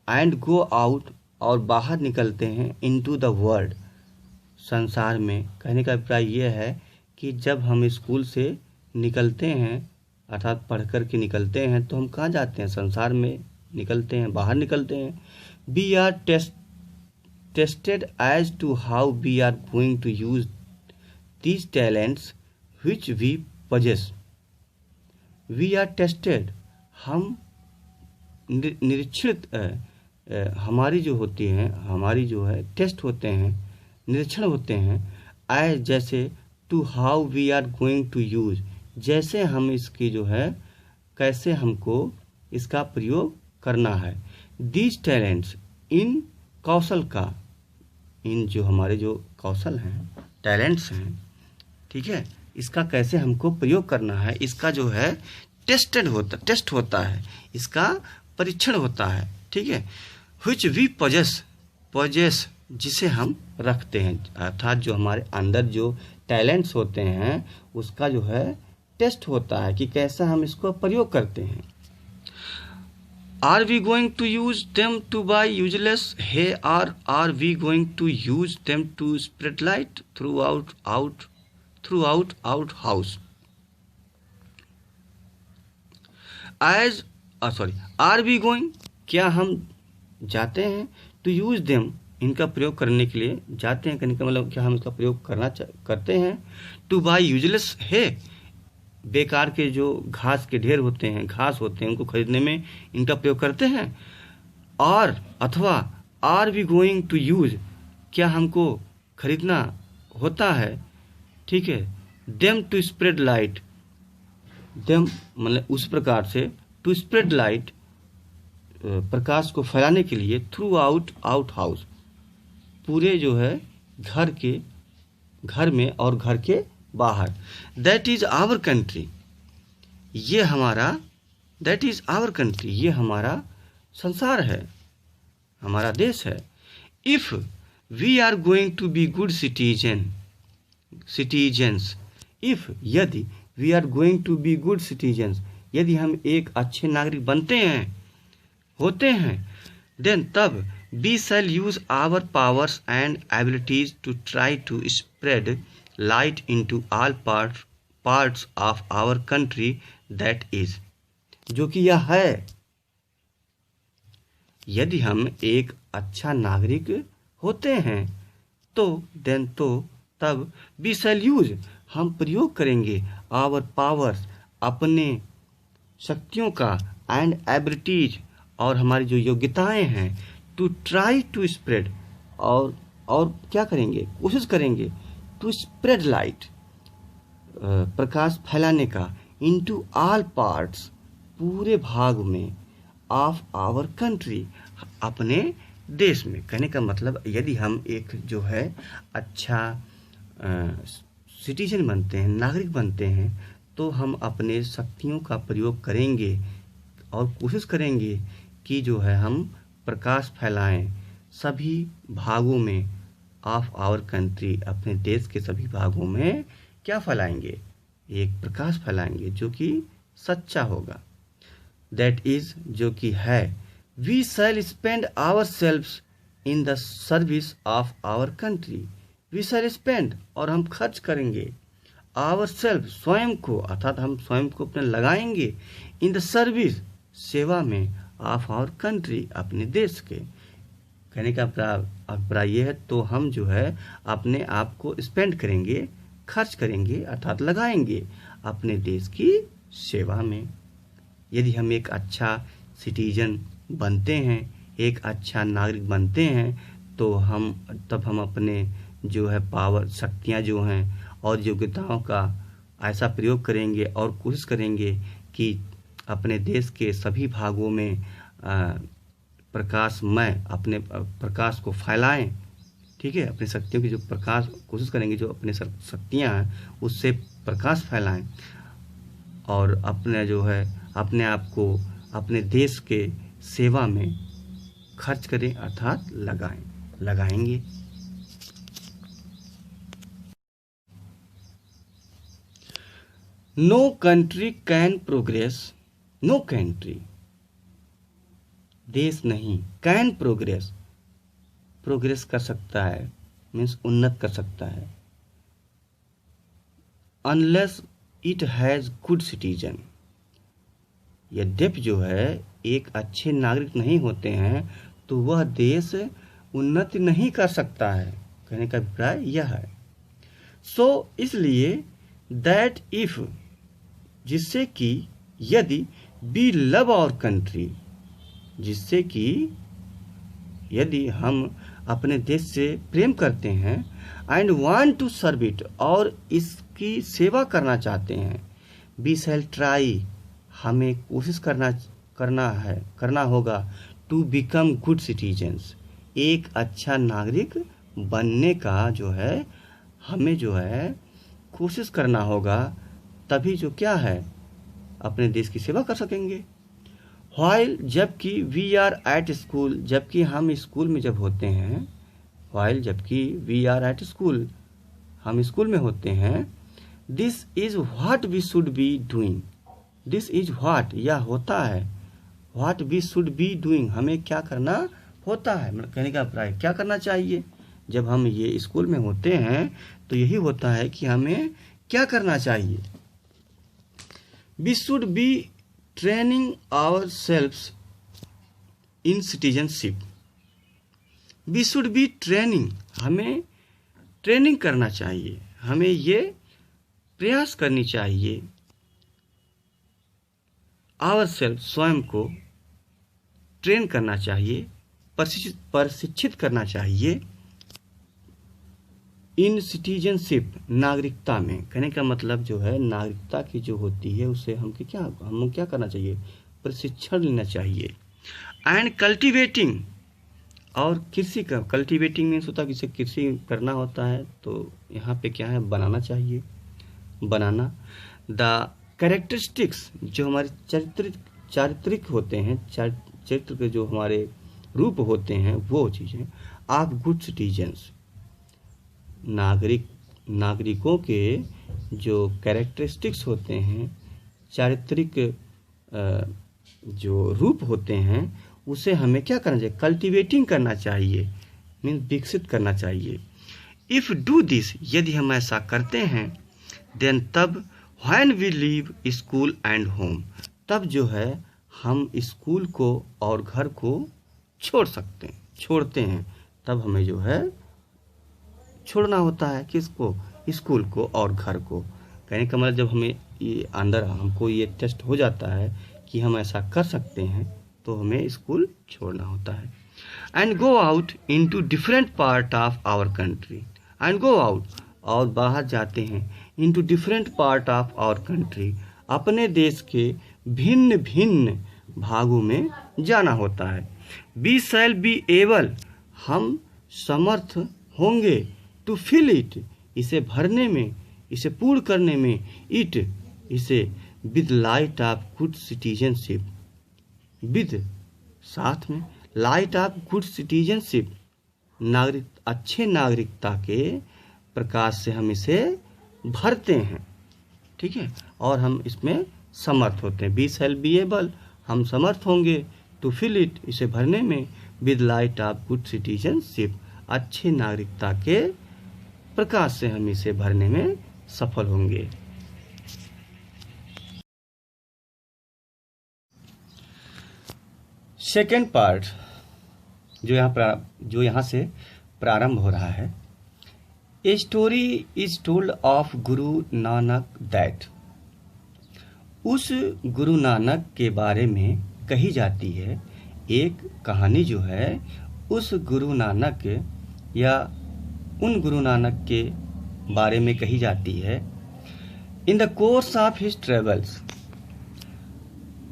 एंड गो आउट, और बाहर निकलते हैं, इनटू द वर्ल्ड, संसार में। कहने का अभिप्राय यह है कि जब हम स्कूल से निकलते हैं, अर्थात पढ़ कर के निकलते हैं, तो हम कहाँ जाते हैं, संसार में निकलते हैं, बाहर निकलते हैं। We are tested as to how we are going to use these talents which we possess. We are tested, हम निरीक्षित, हमारी जो होती हैं, हमारी जो है टेस्ट होते हैं, निरीक्षण होते हैं। एज, जैसे, to how we are going to use, जैसे हम इसकी जो है, कैसे हमको इसका प्रयोग करना है। दीज टैलेंट्स, इन कौशल का, इन जो हमारे जो कौशल हैं, टैलेंट्स हैं, ठीक है, इसका कैसे हमको प्रयोग करना है, इसका जो है टेस्ट होता है, इसका परीक्षण होता है, ठीक है। विच वी पॉजेस, जिसे हम रखते हैं, अर्थात जो हमारे अंदर जो टैलेंट्स होते हैं उसका जो है टेस्ट होता है कि कैसा हम इसको प्रयोग करते हैं। Are we going to use them to buy useless है, are we going to use them to spread light throughout house? As are we going, क्या हम जाते हैं, टू यूज देम, इनका प्रयोग करने के लिए जाते हैं, कहने का मतलब क्या हम इसका प्रयोग करते हैं, टू बाय यूजलेस है, बेकार के जो घास के ढेर होते हैं, घास होते हैं, उनको खरीदने में इनका प्रयोग करते हैं, और अथवा are we going to use, क्या हमको खरीदना होता है, ठीक है, them to spread light, them मतलब उस प्रकार से, टू स्प्रेड लाइट, प्रकाश को फैलाने के लिए, थ्रू आउट हाउस, पूरे जो है घर में और घर के बाहर। दैट इज आवर कंट्री, ये हमारा, दैट इज आवर कंट्री, ये हमारा संसार है, हमारा देश है। If we are going to be good citizens, if, यदि, we are going to be good citizens, यदि हम एक अच्छे नागरिक बनते हैं, होते हैं, देन तब we shall use our powers and abilities to try to spread light into all parts of our country, that is, जो कि यह है, यदि हम एक अच्छा नागरिक होते हैं तो देन, तो तब, we shall use, हम प्रयोग करेंगे, our powers, अपने शक्तियों का, and abilities, और हमारी जो योग्यताएं हैं, टू ट्राई टू स्प्रेड, और क्या करेंगे, कोशिश करेंगे, टू स्प्रेड लाइट, प्रकाश फैलाने का, इनटू ऑल पार्ट्स, पूरे भाग में, ऑफ आवर कंट्री, अपने देश में। कहने का मतलब, यदि हम एक जो है अच्छा सिटीजन बनते हैं, नागरिक बनते हैं, तो हम अपने शक्तियों का प्रयोग करेंगे और कोशिश करेंगे कि जो है हम प्रकाश फैलाएं सभी भागों में, ऑफ आवर कंट्री, अपने देश के सभी भागों में क्या फैलाएंगे, एक प्रकाश फैलाएंगे जो कि सच्चा होगा, दैट इज, जो कि है, we shall spend ourselves in the service of our country, we shall spend, और हम खर्च करेंगे, आवर सेल्फ, स्वयं को, अर्थात हम स्वयं को अपने लगाएंगे, इन द सर्विस, सेवा में, ऑफ आवर कंट्री, अपने देश के। कहने का अभिप्राय यह है, तो हम जो है अपने आप को स्पेंड करेंगे, खर्च करेंगे, अर्थात लगाएंगे अपने देश की सेवा में। यदि हम एक अच्छा सिटीजन बनते हैं, एक अच्छा नागरिक बनते हैं, तो तब हम अपने जो है पावर, शक्तियाँ जो हैं और योग्यताओं का ऐसा प्रयोग करेंगे और कोशिश करेंगे कि अपने देश के सभी भागों में प्रकाशमय, अपने प्रकाश को फैलाएं, ठीक है, अपनी शक्तियों की जो प्रकाश, कोशिश करेंगे जो अपने शक्तियाँ हैं उससे प्रकाश फैलाएं, और अपने जो है अपने आप को अपने देश के सेवा में खर्च करें, अर्थात लगाएंगे। No country can progress, no country, देश नहीं, कैन प्रोग्रेस, प्रोग्रेस कर सकता है, मीन्स उन्नत कर सकता है, unless it has good citizen, यद्यपि जो है एक अच्छे नागरिक नहीं होते हैं तो वह देश उन्नति नहीं कर सकता है। कहने का अभिप्राय यह है। सो इसलिए दैट इफ, जिससे कि, यदि, वी लव आवर कंट्री, जिससे कि यदि हम अपने देश से प्रेम करते हैं, and want to serve it, और इसकी सेवा करना चाहते हैं, वी शैल ट्राई, हमें कोशिश करना होगा, टू बिकम गुड सिटीजन्स, एक अच्छा नागरिक बनने का जो है हमें जो है कोशिश करना होगा, तभी जो क्या है अपने देश की सेवा कर सकेंगे। व्हाइल, जबकि, वी आर एट स्कूल, जबकि हम स्कूल में जब होते हैं, व्हाइल, जबकि, वी आर एट स्कूल, हम स्कूल में होते हैं, this is what we should be doing, this is what, यह होता है, what we should be doing, हमें क्या करना होता है, मतलब कहने का अभिप्राय क्या करना चाहिए। जब हम ये स्कूल में होते हैं तो यही होता है कि हमें क्या करना चाहिए। We should be training ourselves in citizenship. We should be training, हमें ट्रेनिंग करना चाहिए, हमें ये प्रयास करनी चाहिए। आवर सेल्फ, स्वयं को ट्रेन करना चाहिए, प्रशिक्षित करना चाहिए। इन सिटीजनशिप, नागरिकता में, कहने का मतलब जो है नागरिकता की जो होती है उसे हम क्या करना चाहिए, प्रशिक्षण लेना चाहिए। एंड कल्टीवेटिंग, और कृषि का, कल्टीवेटिंग मीन्स होता है किसी कृषि करना होता है, तो यहाँ पे क्या है, बनाना चाहिए, बनाना। द कैरेक्टरिस्टिक्स, जो हमारे चारित्रिक होते हैं, चरित्र के जो हमारे रूप होते हैं वो चीज़ें। ऑफ गुड सिटीजन्स, नागरिकों के जो कैरेक्टरिस्टिक्स होते हैं, चारित्रिक जो रूप होते हैं, उसे हमें क्या करना चाहिए, कल्टीवेटिंग करना चाहिए, मीन्स विकसित करना चाहिए। इफ़ डू दिस, यदि हम ऐसा करते हैं, देन तब when we leave school and home, तब जो है हम स्कूल को और घर को छोड़ते हैं, तब हमें जो है छोड़ना होता है, किसको, स्कूल को और घर को। कहने का मतलब जब हमें ये अंदर हमको ये टेस्ट हो जाता है कि हम ऐसा कर सकते हैं, तो हमें स्कूल छोड़ना होता है। And go out into different part of our country, and go out, और बाहर जाते हैं, into different part of our country, अपने देश के भिन्न भिन्न भागों में जाना होता है। वी शैल बी एबल, हम समर्थ होंगे, टू फिल इट, इसे भरने में, इसे पूर्ण करने में, इट, इसे, with light of good citizenship, with, साथ में, लाइट ऑफ गुड सिटीजनशिप, अच्छे नागरिकता के प्रकाश से हम इसे भरते हैं, ठीक है, और हम इसमें समर्थ होते हैं। वी शैल बी एबल, हम समर्थ होंगे, टू फिल इट, इसे भरने में, with light of good citizenship, अच्छे नागरिकता के प्रकाश से हम इसे भरने में सफल होंगे। सेकेंड पार्ट जो यहाँ से प्रारंभ हो रहा है। A story is told of Guru Nanak that, उस गुरु नानक के बारे में कही जाती है, एक कहानी जो है उस गुरु नानक या उन गुरु नानक के बारे में कही जाती है। In the course of his travels,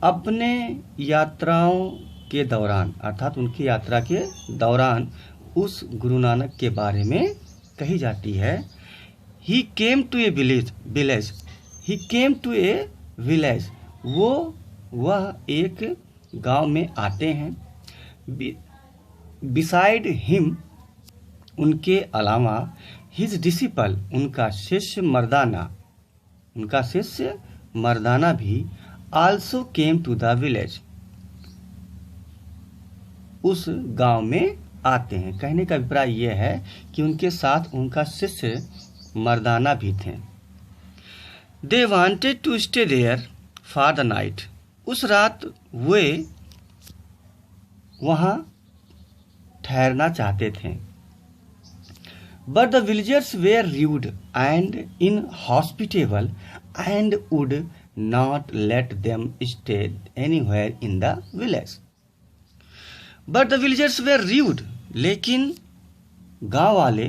अपने यात्राओं के दौरान, अर्थात उनकी यात्रा के दौरान उस गुरु नानक के बारे में कही जाती है। He came to a village, he came to a village, वह एक गांव में आते हैं। बिसाइड हिम, उनके अलावा, हिज डिसिपल, उनका शिष्य मर्दाना भी, also came to the village, उस गांव में आते हैं। कहने का अभिप्राय यह है कि उनके साथ उनका शिष्य मर्दाना भी थे। They wanted to stay there for the night, उस रात वे वहां ठहरना चाहते थे। But the villagers were rude and inhospitable and would not let them stay anywhere in the village. But the villagers were rude, लेकिन गांव वाले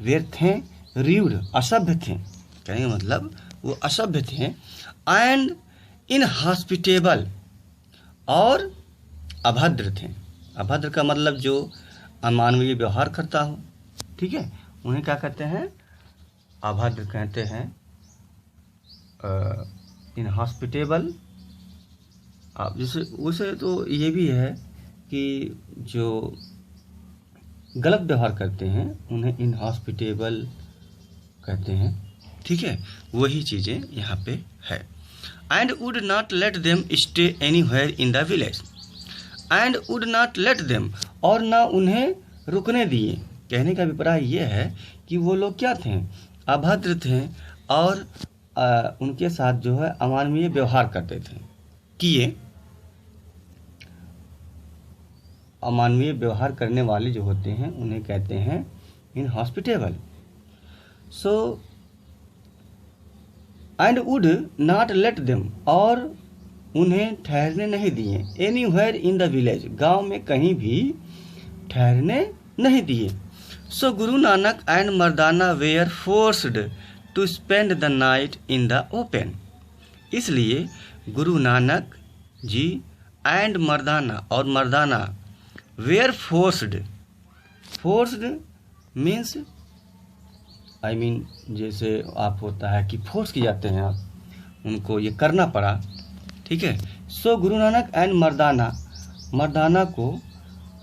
वेर थे, रूड, असभ्य थे, कहने का मतलब वो असभ्य थे। एंड इनहॉस्पिटेबल, और अभद्र थे। अभद्र का मतलब जो अमानवीय व्यवहार करता हो, ठीक है, उन्हें क्या कहते हैं, अभद्र कहते हैं। इनहॉस्पिटेबल, जैसे उसे तो ये भी है कि जो गलत व्यवहार करते हैं उन्हें इनहॉस्पिटेबल कहते हैं, ठीक है, वही चीज़ें यहाँ पे है। And would not let them stay anywhere in the village. And would not let them, और ना उन्हें रुकने दिए। कहने का अभिप्राय ये है कि वो लोग क्या थे, अभद्र थे और उनके साथ जो है अमानवीय व्यवहार करते थे, किए। अमानवीय व्यवहार करने वाले जो होते हैं उन्हें कहते हैं inhospitable. So and would not let them, और उन्हें ठहरने नहीं दिए, एनीवेयर इन द विलेज, गांव में कहीं भी ठहरने नहीं दिए। So Guru Nanak and Mardana were forced to spend the night in the open. इसलिए गुरु नानक जी एंड मर्दाना, और Mardana, were forced, forced means I mean जैसे आप होता है कि फोर्स किए जाते हैं आप, उनको ये करना पड़ा, ठीक है। सो गुरु नानक एंड मर्दाना, मर्दाना को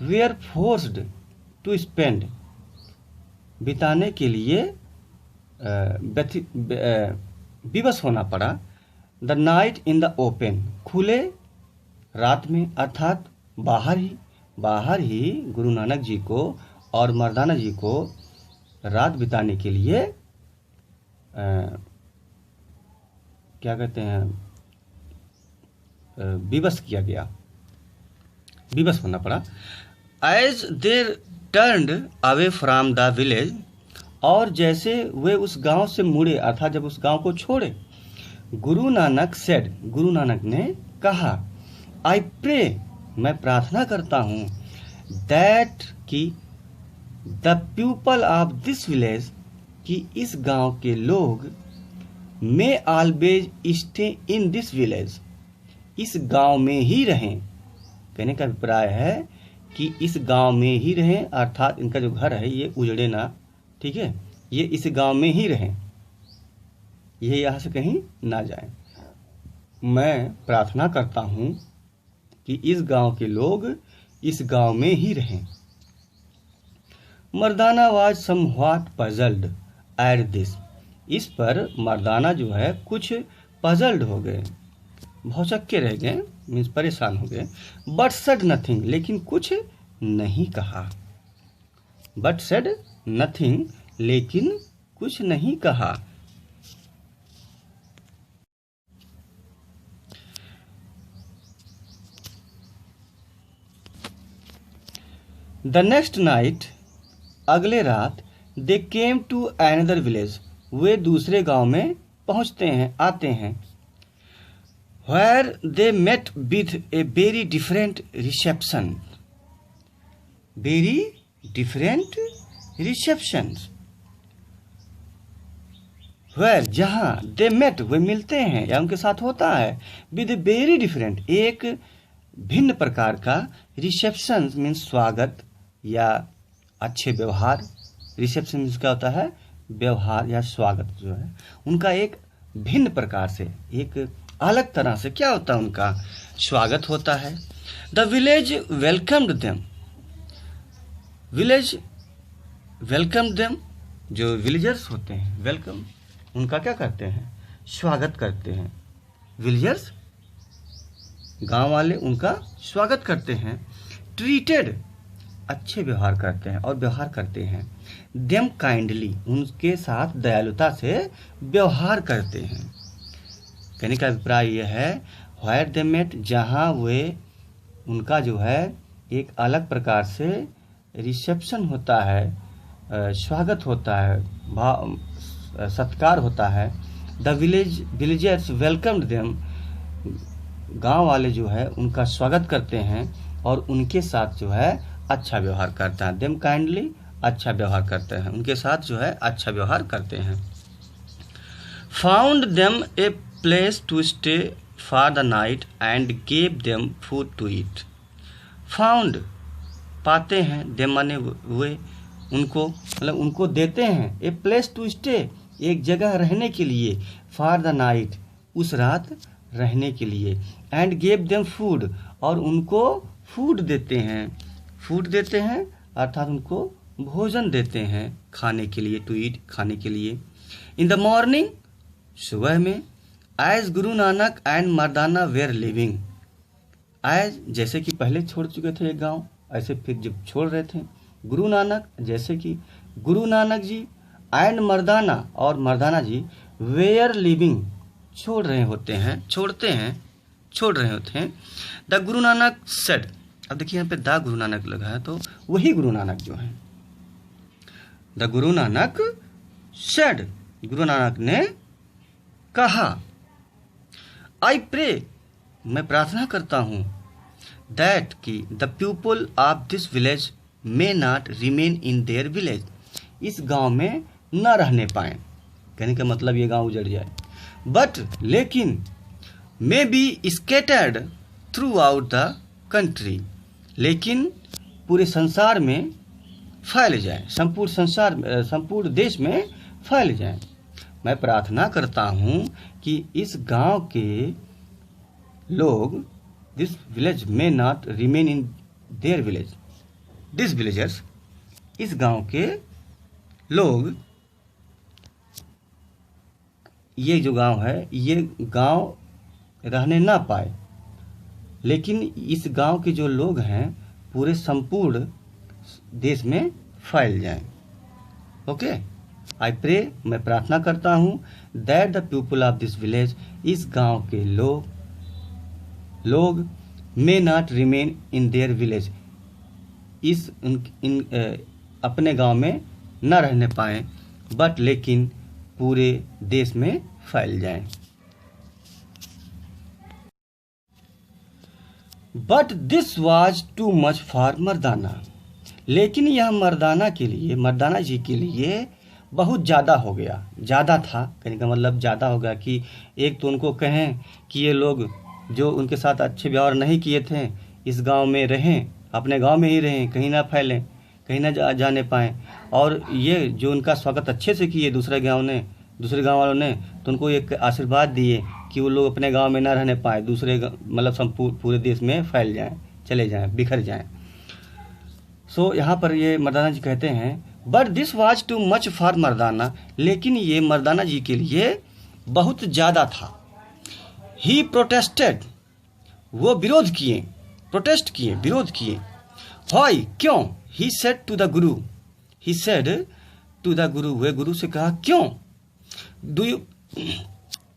वेयर फोर्स्ड टू स्पेंड, बिताने के लिए विवश होना पड़ा, the night in the open, खुले रात में, अर्थात बाहर ही गुरु नानक जी को और मर्दाना जी को रात बिताने के लिए क्या कहते हैं, विवश किया गया, विवश होना पड़ा। As they turned away from the village, और जैसे वे उस गांव से मुड़े, अर्थात जब उस गांव को छोड़े, गुरु नानक सेड, गुरु नानक ने कहा, आई प्रे, मैं प्रार्थना करता हूँ, दैट कि the people of this village, कि इस गांव के लोग, may always stay in this village, इस गांव में ही रहें। कहने का अभिप्राय है कि इस गांव में ही रहें, अर्थात इनका जो घर है ये उजड़े ना, ठीक है, ये इस गांव में ही रहें, ये यहाँ से कहीं ना जाए। मैं प्रार्थना करता हूँ कि इस गांव के लोग इस गांव में ही रहें। Mardana was somewhat puzzled at this, इस पर मर्दाना जो है कुछ पजल्ड हो गए, भौचक्के रह गए, मीन्स परेशान हो गए। बट सेड नथिंग, लेकिन कुछ नहीं कहा। बट सेड नथिंग, लेकिन कुछ नहीं कहा। द नेक्स्ट नाइट, अगले रात, they came to another village, वे दूसरे गांव में पहुंचते हैं, आते हैं। Where they met with a very different reception, very different reception. Where, जहां, दे मेट, वे मिलते हैं या उनके साथ होता है, विद वेरी डिफरेंट, एक भिन्न प्रकार का, रिसेप्शन मीन्स स्वागत या अच्छे व्यवहार। रिसेप्शन मीन्स क्या होता है, व्यवहार या स्वागत जो है उनका एक भिन्न प्रकार से, एक अलग तरह से क्या होता है, उनका स्वागत होता है। The village welcomed them, village welcome them, जो विलेजर्स होते हैं, वेलकम उनका क्या करते हैं, स्वागत करते हैं। विलेजर्स, गांव वाले उनका स्वागत करते हैं। ट्रीटेड, अच्छे व्यवहार करते हैं और व्यवहार करते हैं। देम काइंडली, उनके साथ दयालुता से व्यवहार करते हैं। कहने का अभिप्राय यह है, व्हेयर दे मेट, जहाँ वे, उनका जो है एक अलग प्रकार से रिसेप्शन होता है, स्वागत होता है, सत्कार होता है। द विलेजर्स वेलकम्ड देम, गांव वाले जो है उनका स्वागत करते हैं और उनके साथ जो है अच्छा व्यवहार करता है। देम काइंडली, अच्छा व्यवहार करते हैं, उनके साथ जो है अच्छा व्यवहार करते हैं। Found them a place to stay for the night and gave them food to eat. Found, पाते हैं, देम माने वे, उनको, मतलब उनको देते हैं, ए प्लेस टू स्टे, एक जगह रहने के लिए, फॉर द नाइट, उस रात रहने के लिए, एंड गेव देम फूड, और उनको फूड देते हैं, फूड देते हैं अर्थात उनको भोजन देते हैं खाने के लिए, टू ईट, खाने के लिए। इन द मॉर्निंग, सुबह में, as Guru Nanak and Mardana were living, as जैसे कि पहले छोड़ चुके थे एक गांव, ऐसे फिर जब छोड़ रहे थे, गुरु नानक जैसे कि गुरु नानक जी, एंड मर्दाना और मर्दाना जी, वेयर लिविंग छोड़ रहे होते हैं, छोड़ रहे होते हैं। द गुरु नानक सेड, अब देखिए यहाँ पे द गुरु नानक लगा है तो वही गुरु नानक जो है, द गुरु नानक सेड, गुरु नानक ने कहा, आई प्रे, मैं प्रार्थना करता हूँ, दैट कि the people of this village may not remain in their village, इस गांव में न रहने पाए, कहने का मतलब ये गांव उजड़ जाए, बट लेकिन may be scattered through out the country, लेकिन पूरे संसार में फैल जाए, संपूर्ण देश में फैल जाए। मैं प्रार्थना करता हूँ कि इस गांव के लोग, this village may not remain in their village, this villagers, इस गांव के लोग, ये जो गांव है ये गांव रहने ना पाए, लेकिन इस गांव के जो लोग हैं पूरे संपूर्ण देश में फैल जाएं। ओके, आई प्रे, मैं प्रार्थना करता हूँ, that the people of this village, इस गांव के लोग may not remain in their village, अपने गांव में न रहने पाए, बट लेकिन पूरे देश में फैल जाएं। But this was too much for Mardana, लेकिन यह मर्दाना जी के लिए बहुत ज़्यादा हो गया, ज़्यादा था, कहने का मतलब ज़्यादा हो गया कि एक तो उनको कहें कि ये लोग जो उनके साथ अच्छे व्यवहार नहीं किए थे इस गांव में रहें, अपने गांव में ही रहें, कहीं ना फैलें, कहीं ना जाने पाएँ, और ये जो उनका स्वागत अच्छे से किए दूसरे गांव वालों ने, तो उनको एक आशीर्वाद दिए कि वो लोग अपने गांव में ना रहने पाए, दूसरे मतलब पूरे देश में फैल जाएं, चले जाएं, बिखर जाएं। सो यहाँ पर ये मर्दाना जी कहते हैं, but this was too much for Mardana, लेकिन ये मर्दाना जी के लिए बहुत ज़्यादा था। ही प्रोटेस्टेड, वो विरोध किए, विरोध किए। व्हाई, क्यों? ही सेड टू द गुरु, वे गुरु से कहा, क्यों?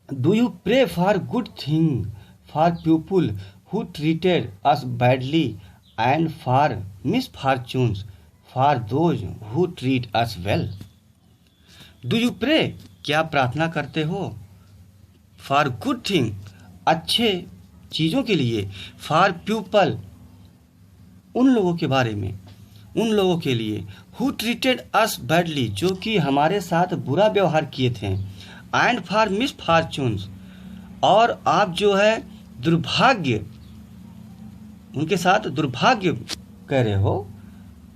Do you pray for good thing for people who treated us badly and for misfortunes for those who treat us well. Do you pray, क्या प्रार्थना करते हो? फॉर गुड थिंग, अच्छे चीज़ों के लिए, फॉर पीपल, उन लोगों के बारे में, उन लोगों के लिए, हु ट्रीटेड अस बैडली, जो कि हमारे साथ बुरा व्यवहार किए थे, एंड फॉर मिसफॉर्चून्स, और आप जो है दुर्भाग्य, उनके साथ दुर्भाग्य कह रहे हो,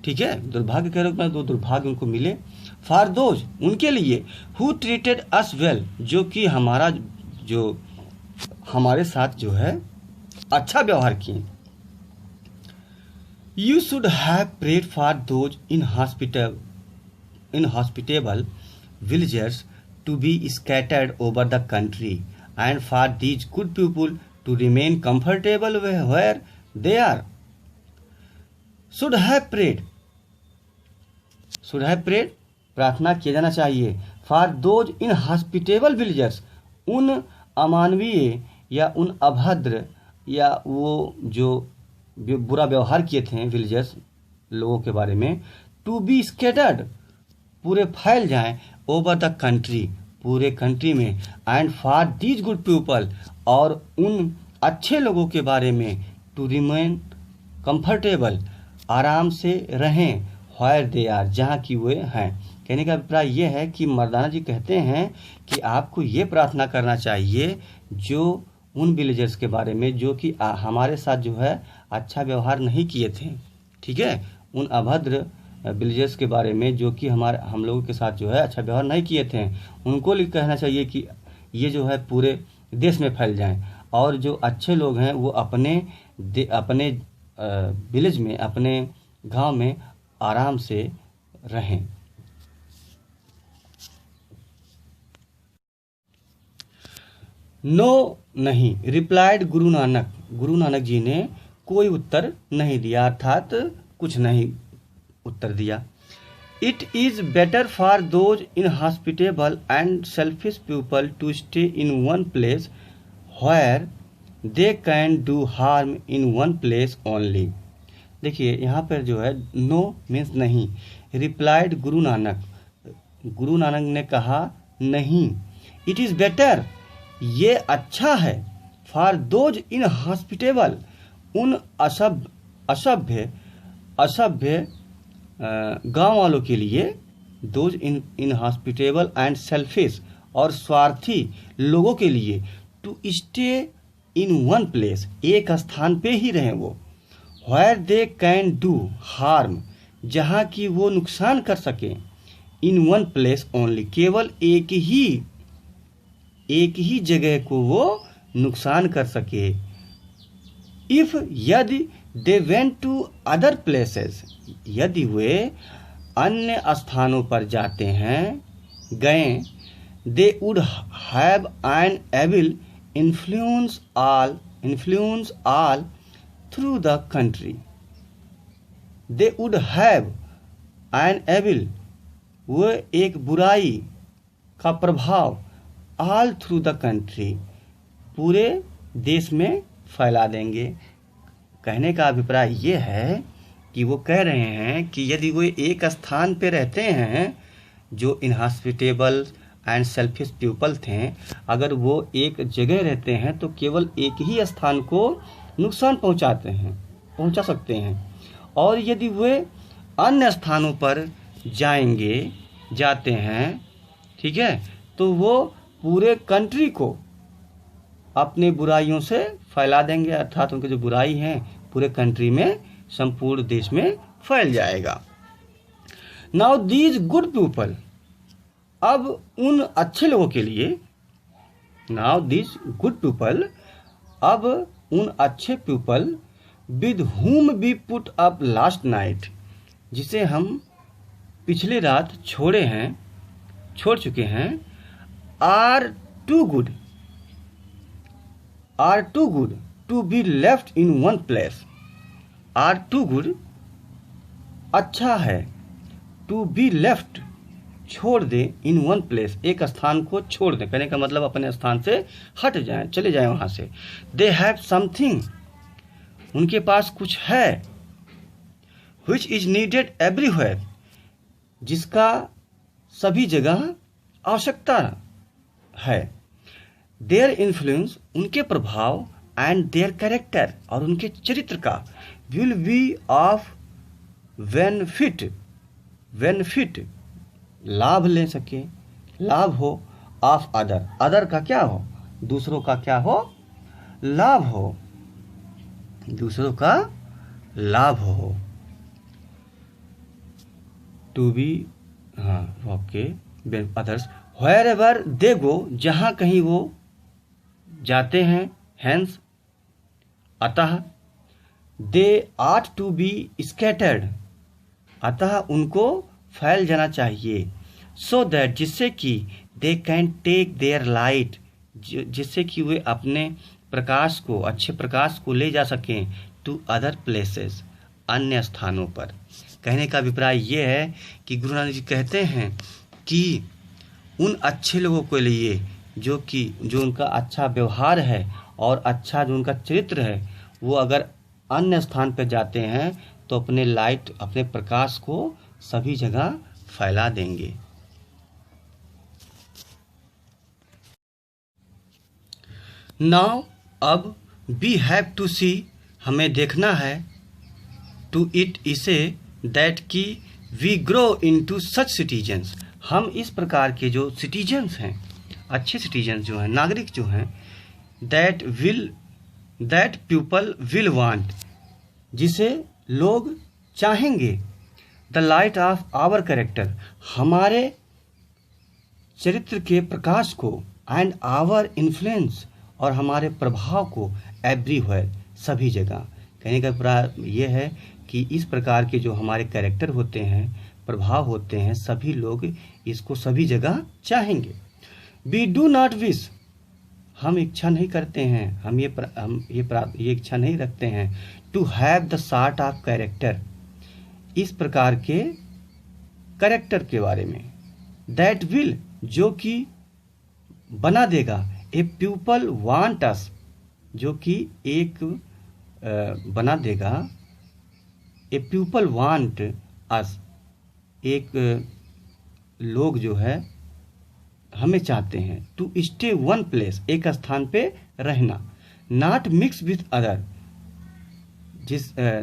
ठीक है, दुर्भाग्य कह रहे हो, मैं तो दुर्भाग्य उनको मिले, फॉर दोज, उनके लिए, हु ट्रीटेड अस वेल, जो कि हमारे साथ जो है अच्छा व्यवहार किए। You should have prayed for those inhospitable villagers to be scattered over the country, and for these good people to remain comfortable where they are. Should have prayed, प्रार्थना किया जाना चाहिए, for those inhospitable villagers, उन अमानवीय या उन अभद्र या वो जो बुरा व्यवहार किए थे विलेजर्स, लोगों के बारे में, टू बी स्कैटर्ड, पूरे फैल जाएं, ओवर द कंट्री, पूरे कंट्री में, and for these good people, और उन अच्छे लोगों के बारे में, टू रिमेन कंफर्टेबल, आराम से रहें, व्हेयर दे आर, जहाँ की वे हैं। कहने का अभिप्राय ये है कि मर्दाना जी कहते हैं कि आपको ये प्रार्थना करना चाहिए जो उन विलेजर्स के बारे में जो कि हमारे साथ जो है अच्छा व्यवहार नहीं किए थे, ठीक है, उन अभद्र विलेजर्स के बारे में जो कि हम लोगों के साथ जो है अच्छा व्यवहार नहीं किए थे, उनको कहना चाहिए कि ये जो है पूरे देश में फैल जाएं, और जो अच्छे लोग हैं वो अपने विलेज में, अपने गांव में आराम से रहें। नो नहीं, रिप्लाइड गुरु नानक, गुरु नानक जी ने कोई उत्तर नहीं दिया, अर्थात कुछ नहीं उत्तर दिया। It is better for those inhospitable and selfish people to stay in one place where they can do harm in one place only. देखिए यहाँ पर जो है नो मीन्स नहीं, रिप्लाइड गुरु नानक, गुरु नानक ने कहा नहीं, इट इज़ बेटर, ये अच्छा है, फॉर दोज इनहॉस्पिटेबल, उन असभ्य गांव वालों के लिए, दोज इनहॉस्पिटेबल एंड सेल्फिश, और स्वार्थी लोगों के लिए, to stay in one place, एक स्थान पे ही रहें वो, where they can do harm, जहाँ की वो नुकसान कर सकें, इन वन प्लेस ओनली, केवल एक ही जगह को वो नुकसान कर सके। इफ यदि they went to other places, यदि वे अन्य स्थानों पर जाते हैं, गए, they would have an evil influence all through the country, they would have an evil, वो एक बुराई का प्रभाव, ऑल थ्रू द कंट्री, पूरे देश में फैला देंगे। कहने का अभिप्राय ये है कि वो कह रहे हैं कि यदि वो एक स्थान पे रहते हैं, जो इनहॉस्पिटेबल एंड सेल्फिश पीपल थे, अगर वो एक जगह रहते हैं तो केवल एक ही स्थान को नुकसान पहुंचा सकते हैं, और यदि वे अन्य स्थानों पर जाते हैं, ठीक है, तो वो पूरे कंट्री को अपने बुराइयों से फैला देंगे, अर्थात उनके जो बुराई हैं पूरे कंट्री में, संपूर्ण देश में फैल जाएगा। नाउ दीज गुड पीपल, अब उन अच्छे लोगों के लिए, नाउ दीज गुड पीपल, अब उन अच्छे people, with whom we put up last night, जिसे हम पिछली रात छोड़ चुके हैं, are too good to be left in one place, are too good, अच्छा है, टू बी लेफ्ट, छोड़ दे, इन वन प्लेस, एक स्थान को छोड़ दे, कहने का मतलब अपने स्थान से हट जाएं, चले जाएं वहां से। दे हैव समथिंग, उनके पास कुछ है, विच इज नीडेड एवरीवेयर, जिसका सभी जगह आवश्यकता है। देयर इन्फ्लुएंस, उनके प्रभाव, एंड देयर कैरेक्टर, और उनके चरित्र का, विल बी ऑफ बेनिफिट, लाभ ले सके, लाभ हो, ऑफ अदर का क्या हो, दूसरों का क्या हो, लाभ हो, दूसरों का लाभ हो, टू बी, हाँ okay, others, wherever they go, जहाँ कहीं वो जाते हैं, हैंस, अतः, they ought to be scattered, अतः उनको फैल जाना चाहिए, सो दैट, जिससे कि they can take their light, जिससे कि वे अपने प्रकाश को, अच्छे प्रकाश को ले जा सकें, टू अदर प्लेसेस, अन्य स्थानों पर। कहने का अभिप्राय ये है कि गुरु नानक जी कहते हैं कि उन अच्छे लोगों के लिए, जो उनका अच्छा व्यवहार है और अच्छा जो उनका चरित्र है, वो अगर अन्य स्थान पर जाते हैं तो अपने लाइट, अपने प्रकाश को सभी जगह फैला देंगे। नाउ, अब, वी हैव टू सी, हमें देखना है, टू इट, इसे, दैट की, we grow into such citizens, हम इस प्रकार के जो सिटीजन्स हैं, अच्छे सिटीजन्स जो हैं, नागरिक जो हैं, दैट पीपल विल वांट, जिसे लोग चाहेंगे, the light of our character, हमारे चरित्र के प्रकाश को, एंड आवर इन्फ्लुएंस, और हमारे प्रभाव को, एवरीवेयर, सभी जगह। कहने का अभिप्राय ये है कि इस प्रकार के जो हमारे कैरेक्टर होते हैं, प्रभाव होते हैं, सभी लोग इसको सभी जगह चाहेंगे। वी डू नॉट विश, हम इच्छा नहीं करते हैं, हम ये इच्छा नहीं रखते हैं to have the sort of character, इस प्रकार के कैरेक्टर के बारे में, दैट विल, जो कि बना देगा, ए पीपल वांट अस, जो कि एक बना देगा, ए पीपल वांट अस, एक लोग जो है हमें चाहते हैं, टू स्टे वन प्लेस, एक स्थान पे रहना, not mix with other,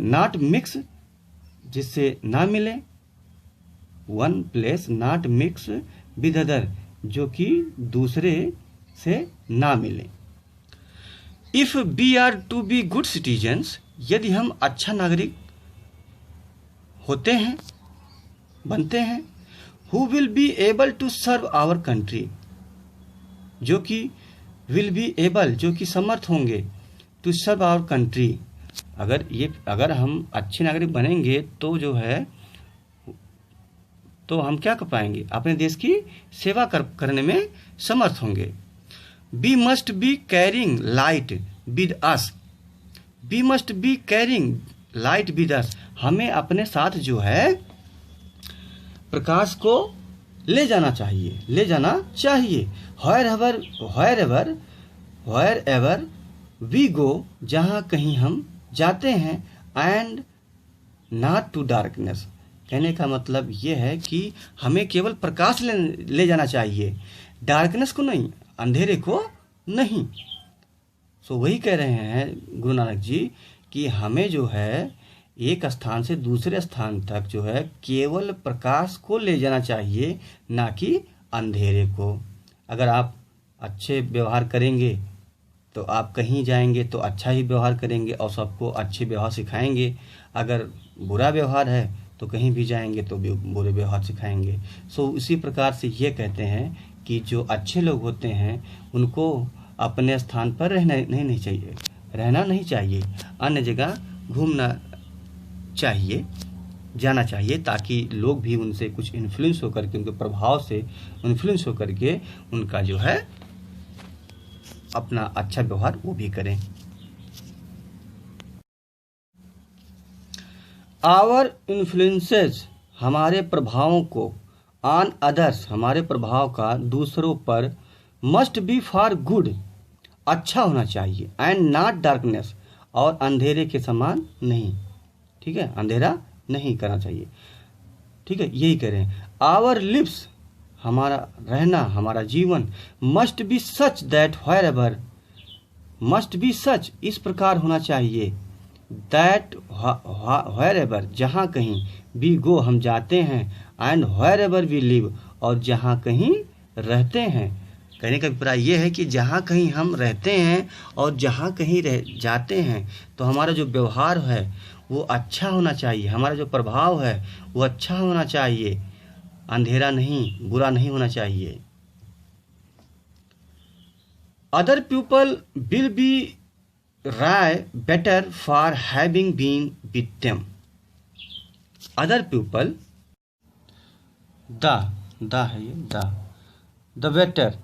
not mix जिससे ना मिले, one place not mix with other, जो कि दूसरे से ना मिले। If we are to be good citizens, यदि हम अच्छा नागरिक होते हैं, बनते हैं, who will be able to serve our country, जो कि विल बी एबल, जो कि समर्थ होंगे, टू सर्व आवर कंट्री, अगर हम अच्छे नागरिक बनेंगे तो जो है तो हम क्या कर पाएंगे, अपने देश की सेवा करने में समर्थ होंगे। We must be carrying light with us, we must be carrying light with us, हमें अपने साथ जो है प्रकाश को ले जाना चाहिए। व्हेयर एवर वी गो, जहाँ कहीं हम जाते हैं, एंड नॉट टू डार्कनेस, कहने का मतलब ये है कि हमें केवल प्रकाश ले जाना चाहिए, डार्कनेस को नहीं, अंधेरे को नहीं। सो वही कह रहे हैं गुरु नानक जी कि हमें जो है एक स्थान से दूसरे स्थान तक जो है केवल प्रकाश को ले जाना चाहिए, ना कि अंधेरे को। अगर आप अच्छे व्यवहार करेंगे तो आप कहीं जाएंगे तो अच्छा ही व्यवहार करेंगे और सबको अच्छे व्यवहार सिखाएंगे, अगर बुरा व्यवहार है तो कहीं भी जाएंगे तो बुरे व्यवहार सिखाएंगे। सो इसी प्रकार से ये कहते हैं कि जो अच्छे लोग होते हैं उनको अपने स्थान पर रहना नहीं चाहिए, अन्य जगह घूमना चाहिए, जाना चाहिए, ताकि लोग भी उनसे कुछ इन्फ्लुएंस होकर के, उनके प्रभाव से इन्फ्लुएंस होकर के उनका जो है अपना अच्छा व्यवहार वो भी करें। आवर इन्फ्लुएंसेस, हमारे प्रभावों को, ऑन अदर्स, हमारे प्रभाव का दूसरों पर, मस्ट बी फॉर गुड, अच्छा होना चाहिए, एंड नॉट डार्कनेस, और अंधेरे के समान नहीं, ठीक है, अंधेरा नहीं करना चाहिए, ठीक है, यही कह रहे हैं। आवर लिव्स, हमारा रहना, हमारा जीवन, must be such that wherever, must be such, इस प्रकार होना चाहिए, दैट व्हेयर एवर, जहाँ कहीं, वी गो, हम जाते हैं, and wherever we live, और जहाँ कहीं रहते हैं। कहने का अभिप्राय ये है कि जहाँ कहीं हम रहते हैं और जहाँ कहीं जाते हैं तो हमारा जो व्यवहार है वो अच्छा होना चाहिए, हमारा जो प्रभाव है वो अच्छा होना चाहिए, अंधेरा नहीं, बुरा नहीं होना चाहिए। अदर पीपल विल बी राय better for having been with them, other people, the है ये, the better,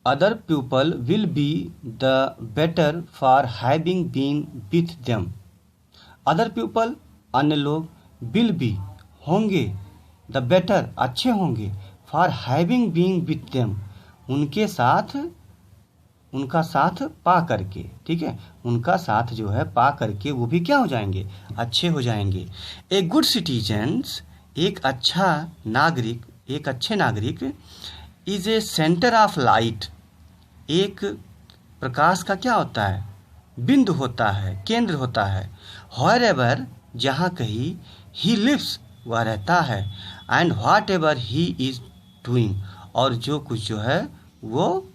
other people will be the better for having been with them, other people, अन्य लोग, विल बी, होंगे, द बेटर, अच्छे होंगे, for having been with them, उनका साथ पा करके, ठीक है, उनका साथ जो है पा करके वो भी क्या हो जाएंगे, अच्छे हो जाएंगे। ए गुड सिटीजन्स, एक अच्छे नागरिक, is a centre of light, एक प्रकाश का क्या होता है, बिंदु होता है, केंद्र होता है। व्हेयर एवर, जहाँ कहीं, ही लिव्स, वह रहता है, and what ever he is doing, और जो कुछ जो है वो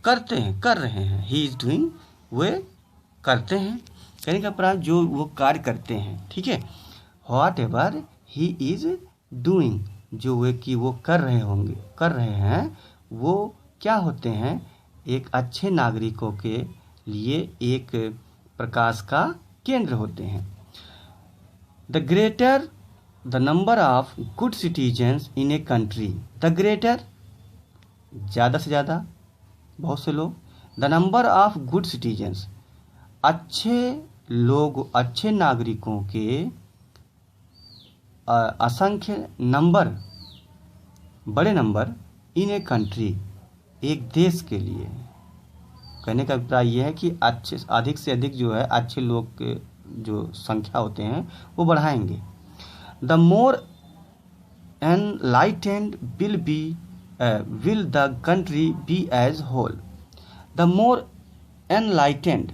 कर रहे हैं, ही इज डूइंग, वे करते हैं, कहने का प्राय जो वो कार्य करते हैं, ठीक है। What ever he is doing, जो वे कि वो कर रहे हैं, वो क्या होते हैं, एक अच्छे नागरिकों के लिए एक प्रकाश का केंद्र होते हैं। The greater the number of good citizens in a country, the greater, ज़्यादा से ज़्यादा, बहुत से लोग। The number of good citizens, अच्छे लोग, अच्छे नागरिकों के असंख्य नंबर, बड़े नंबर इन ए कंट्री, एक देश के लिए। कहने का अभिप्राय यह है कि अच्छे, अधिक से अधिक जो है अच्छे लोग के जो संख्या होते हैं वो बढ़ाएंगे। The more enlightened will the country be as whole. The more enlightened,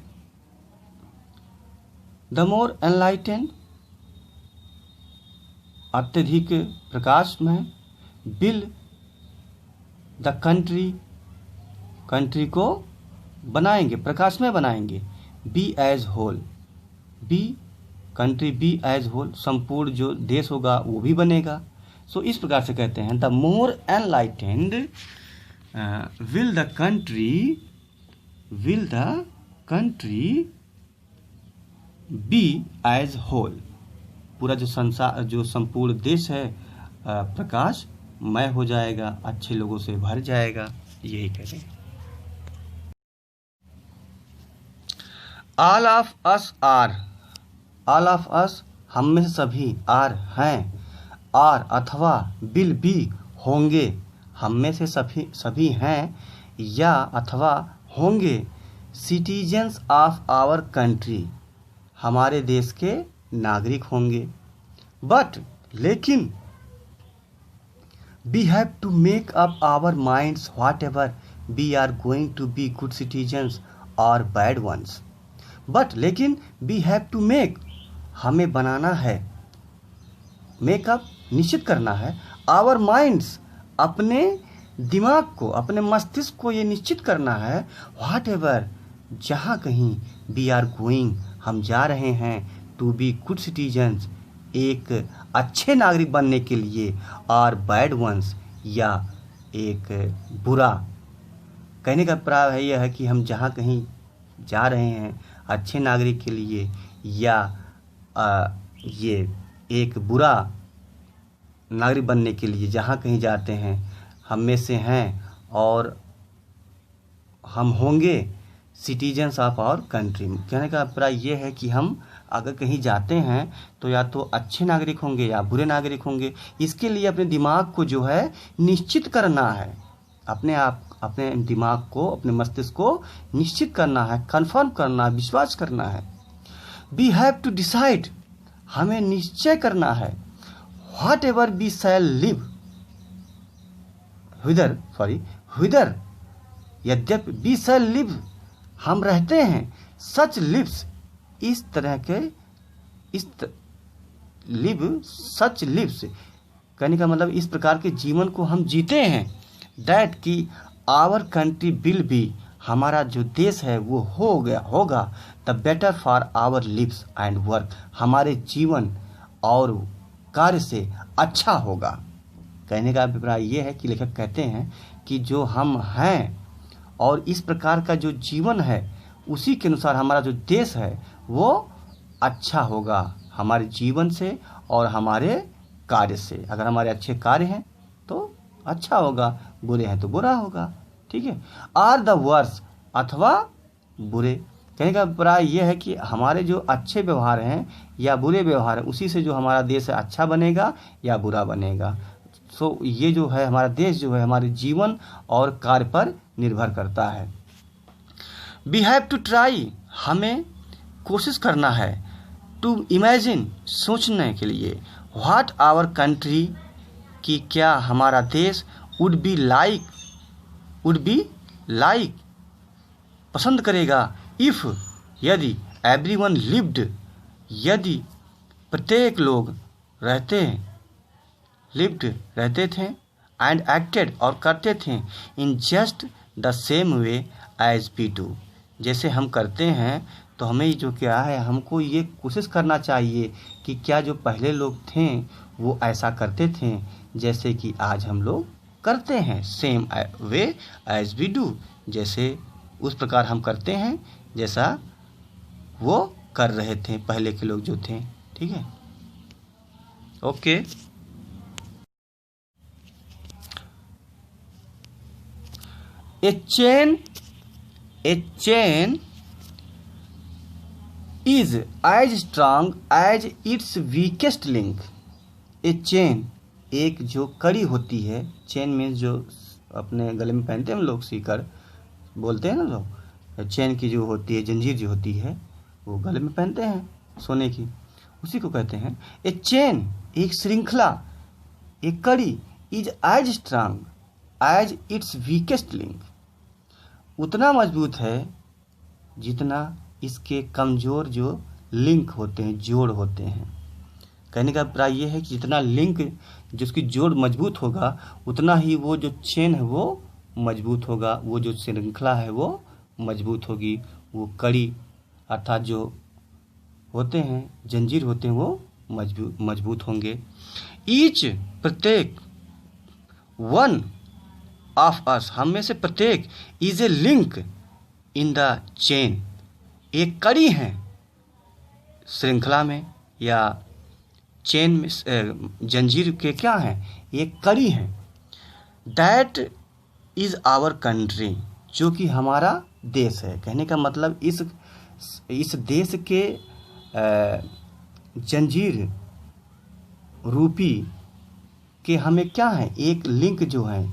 अत्यधिक प्रकाश में, will the country को बनाएंगे, प्रकाश में बनाएंगे, be as whole, country be as whole, संपूर्ण जो देश होगा वो भी बनेगा। सो इस प्रकार से कहते हैं the more enlightened will the country be as whole, पूरा जो संसार, जो संपूर्ण देश है प्रकाशमय हो जाएगा, अच्छे लोगों से भर जाएगा, यही कहते हैं। ऑल ऑफ अस हम में से सभी, आर हैं, और अथवा विल बी होंगे, हम में से सभी हैं या अथवा होंगे, सिटीजन्स ऑफ आवर कंट्री, हमारे देश के नागरिक होंगे। बट लेकिन we have to make up our minds whatever we are going to be good citizens और बैड वंस। बट लेकिन वी हैव टू मेक, हमें बनाना है, मेकअप निश्चित करना है, आवर माइंड्स, अपने दिमाग को, अपने मस्तिष्क को ये निश्चित करना है, व्हाट एवर, जहाँ कहीं, वी आर गोइंग, हम जा रहे हैं, टू बी गुड सिटीजन्स, एक अच्छे नागरिक बनने के लिए, और बैड वंस, या एक बुरा। कहने का अभिप्राय है यह है कि हम जहाँ कहीं जा रहे हैं अच्छे नागरिक के लिए, या ये एक बुरा नागरिक बनने के लिए, जहाँ कहीं जाते हैं हम में से हैं और हम होंगे सिटीजन्स ऑफ आवर कंट्री। कहने का अभिप्राय ये है कि हम अगर कहीं जाते हैं तो या तो अच्छे नागरिक होंगे या बुरे नागरिक होंगे। इसके लिए अपने दिमाग को जो है निश्चित करना है, अपने दिमाग को, अपने मस्तिष्क को निश्चित करना है, कंफर्म करना है, विश्वास करना है। वी हैव टू डिसाइड, हमें निश्चय करना है, whatever we shall live, whether, यद्यपि वी शैल लिव, हम रहते हैं, सच लिव्स, इस तरह के, सच लिव्स, कहने का मतलब इस प्रकार के जीवन को हम जीते हैं, दैट की आवर कंट्री विल बी, हमारा जो देश है वो होगा the better for our lives and work, हमारे जीवन और कार्य से अच्छा होगा। कहने का अभिप्राय ये है कि लेखक कहते हैं कि जो हम हैं और इस प्रकार का जो जीवन है उसी के अनुसार हमारा जो देश है वो अच्छा होगा, हमारे जीवन से और हमारे कार्य से। अगर हमारे अच्छे कार्य हैं तो अच्छा होगा, बुरे हैं तो बुरा होगा, ठीक है। आर द वर्स, अथवा बुरे। कहने का अभिप्राय यह है कि हमारे जो अच्छे व्यवहार हैं या बुरे व्यवहार हैं उसी से जो हमारा देश है अच्छा बनेगा या बुरा बनेगा। सो ये जो है हमारा देश जो है हमारे जीवन और कार्य पर निर्भर करता है। वी हैव टू ट्राई, हमें कोशिश करना है, टू इमेजिन, सोचने के लिए, व्हाट आवर कंट्री, कि क्या हमारा देश, वुड बी लाइक, पसंद करेगा, इफ, यदि, एवरीवन लिव्ड, यदि प्रत्येक लोग रहते थे, एंड एक्टेड, और करते थे, in just the same way as we do, जैसे हम करते हैं। तो हमें जो क्या है, हमको ये कोशिश करना चाहिए कि क्या जो पहले लोग थे वो ऐसा करते थे जैसे कि आज हम लोग करते हैं, same way as we do, जैसे उस प्रकार हम करते हैं जैसा वो कर रहे थे पहले के लोग जो थे, ठीक है। Okay, a chain a chain is as strong as its weakest link. A chain, एक जो कड़ी होती है, चेन मीन्स जो अपने गले में पहनते हैं हम लोग, सीकर बोलते हैं ना लोग, चेन की जो होती है, जंजीर जो होती है वो गले में पहनते हैं सोने की, उसी को कहते हैं। ए चेन, एक श्रृंखला, एक कड़ी, is as strong as its weakest link, उतना मजबूत है जितना इसके कमज़ोर जो लिंक होते हैं, जोड़ होते हैं। कहने का अभिप्राय ये है कि जितना लिंक, जिसकी जोड़ मजबूत होगा, उतना ही वो जो चेन है वो मजबूत होगा, वो जो श्रृंखला है वो मजबूत होगी, वो कड़ी अर्थात जो होते हैं, जंजीर होते हैं, वो मजबूत होंगे। ईच, प्रत्येक, वन ऑफ अस, हम में से प्रत्येक, is a link in the chain, एक कड़ी है श्रृंखला में या चेन में, जंजीर के क्या हैं, एक कड़ी है। दैट इज आवर कंट्री, जो कि हमारा देश है। कहने का मतलब इस देश के जंजीर रूपी के हमें क्या है, एक लिंक जो है,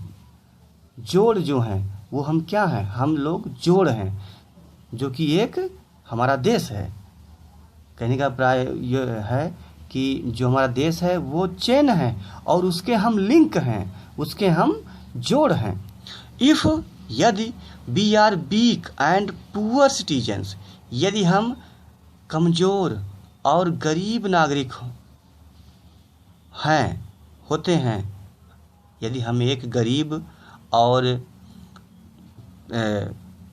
जोड़ जो है, वो हम क्या हैं, हम लोग जोड़ हैं, जो कि एक हमारा देश है। कहने का प्राय यह है कि जो हमारा देश है वो चेन है और उसके हम लिंक हैं, उसके हम जोड़ हैं। इफ़, यदि, we are weak and poor citizens, यदि हम कमज़ोर और गरीब नागरिक होते हैं, यदि हम एक गरीब और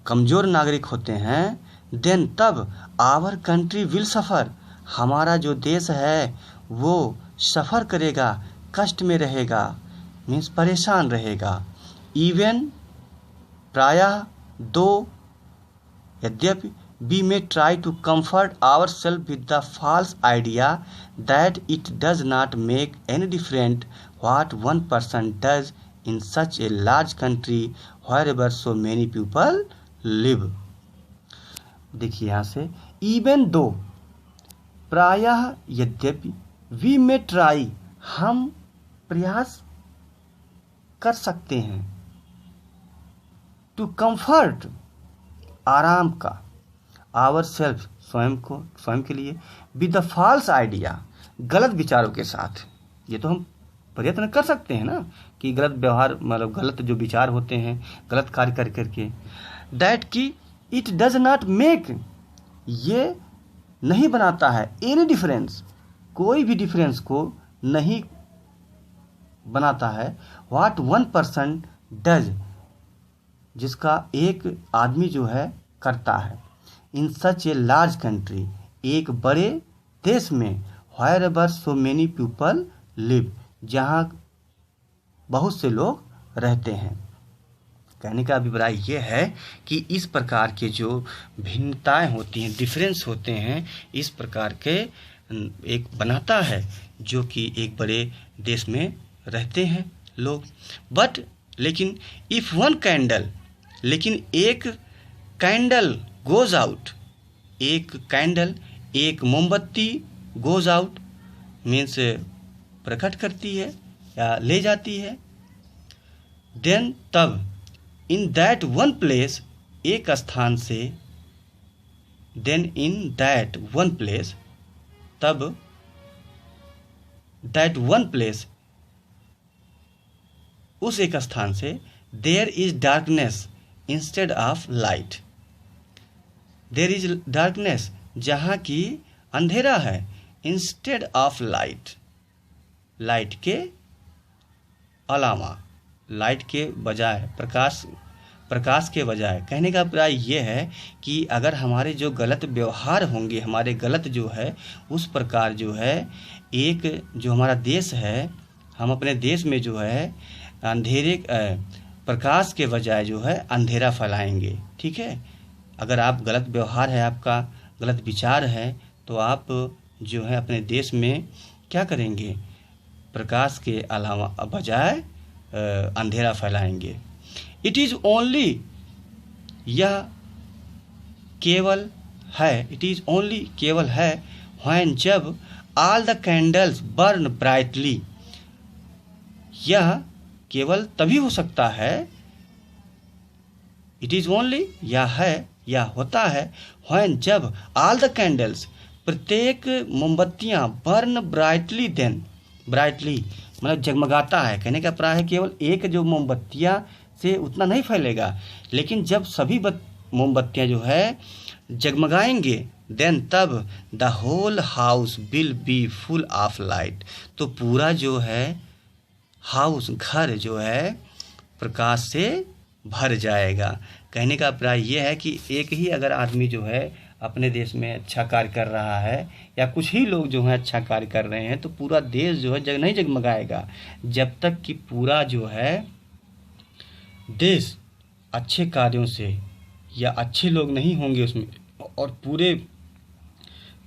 कमज़ोर नागरिक होते हैं, देन तब आवर कंट्री विल सफ़र, हमारा जो देश है वो सफ़र करेगा, कष्ट में रहेगा, मीन्स परेशान रहेगा। इवन, प्रायः, दो, यद्यपि, we may try to comfort ourselves with the false idea that it does not make any difference what one person does in such a large country wherever so many people live। देखिए यहाँ से, even though, प्रायः, यद्यपि, we may try, हम प्रयास कर सकते हैं, to comfort, आराम का, आवर सेल्फ, स्वयं के लिए, विद द फॉल्स आइडिया, गलत विचारों के साथ। ये तो हम प्रयत्न कर सकते हैं ना कि गलत व्यवहार, मतलब गलत जो विचार होते हैं, गलत कार्य कर करके, दैट की इट डज नॉट मेक, ये नहीं बनाता है, एनी डिफरेंस, कोई भी डिफरेंस को नहीं बनाता है, व्हाट वन पर्सन डज, जिसका एक आदमी जो है करता है, इन सच ए लार्ज कंट्री, एक बड़े देश में, where ever so many people live, जहाँ बहुत से लोग रहते हैं। कहने का अभिप्राय ये है कि इस प्रकार के जो भिन्नताएं होती हैं, डिफरेंस होते हैं, इस प्रकार के एक बनाता है जो कि एक बड़े देश में रहते हैं लोग। बट, लेकिन, इफ़ वन कैंडल, लेकिन एक कैंडल गोज आउट, एक कैंडल, एक मोमबत्ती, गोज आउट मीन्स प्रकट करती है या ले जाती है, देन तब, इन दैट वन प्लेस, एक स्थान से, then in that one place, तब, दैट वन प्लेस, उस एक स्थान से, there is darkness instead of light, there is darkness, जहाँ की अंधेरा है, इंस्टेड ऑफ लाइट, लाइट के अलावा, लाइट के बजाय, प्रकाश के बजाय। कहने का अभिप्राय ये है कि अगर हमारे जो गलत व्यवहार होंगे, हमारे गलत जो है, उस प्रकार जो है, एक जो हमारा देश है, हम अपने देश में जो है अंधेरे, प्रकाश के बजाय जो है अंधेरा फैलाएंगे। ठीक है, अगर आप गलत व्यवहार है, आपका गलत विचार है, तो आप जो है अपने देश में क्या करेंगे, प्रकाश के अलावा बजाय अंधेरा फैलाएंगे। इट इज़ ओनली, यह केवल है, इट इज़ ओनली केवल है, व्हेन जब all the candles burn brightly, यह केवल तभी हो सकता है, इट इज़ ओनली या है या होता है, व्हेन जब ऑल द कैंडल्स प्रत्येक मोमबत्तियाँ बर्न ब्राइटली, देन ब्राइटली मतलब जगमगाता है। कहने का प्राय है केवल एक जो मोमबत्तियाँ से उतना नहीं फैलेगा, लेकिन जब सभी मोमबत्तियाँ जो है जगमगाएंगे, देन तब the whole house will be full of light, तो पूरा जो है हाउस घर जो है प्रकाश से भर जाएगा। कहने का प्राय ये है कि एक ही अगर आदमी जो है अपने देश में अच्छा कार्य कर रहा है या कुछ ही लोग जो हैं अच्छा कार्य कर रहे हैं, तो पूरा देश जो है नहीं जगमगाएगा जब तक कि पूरा जो है देश अच्छे कार्यों से या अच्छे लोग नहीं होंगे उसमें और पूरे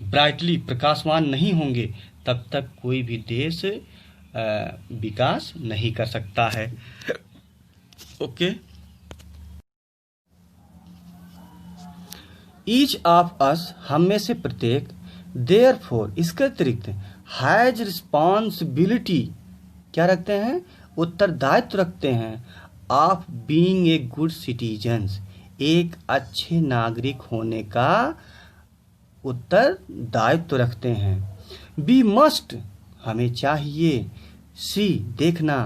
ब्राइटली प्रकाशमान नहीं होंगे, तब तक कोई भी देश विकास नहीं कर सकता है। ओके, ईच ऑफ अस, हम में से प्रत्येक, देयरफॉर इसके अतिरिक्त, हैज रिस्पॉन्सिबिलिटी, क्या रखते हैं, उत्तरदायित्व रखते हैं, of being a good citizens, एक अच्छे नागरिक होने का उत्तरदायित्व रखते हैं। बी मस्ट, हमें चाहिए, सी देखना,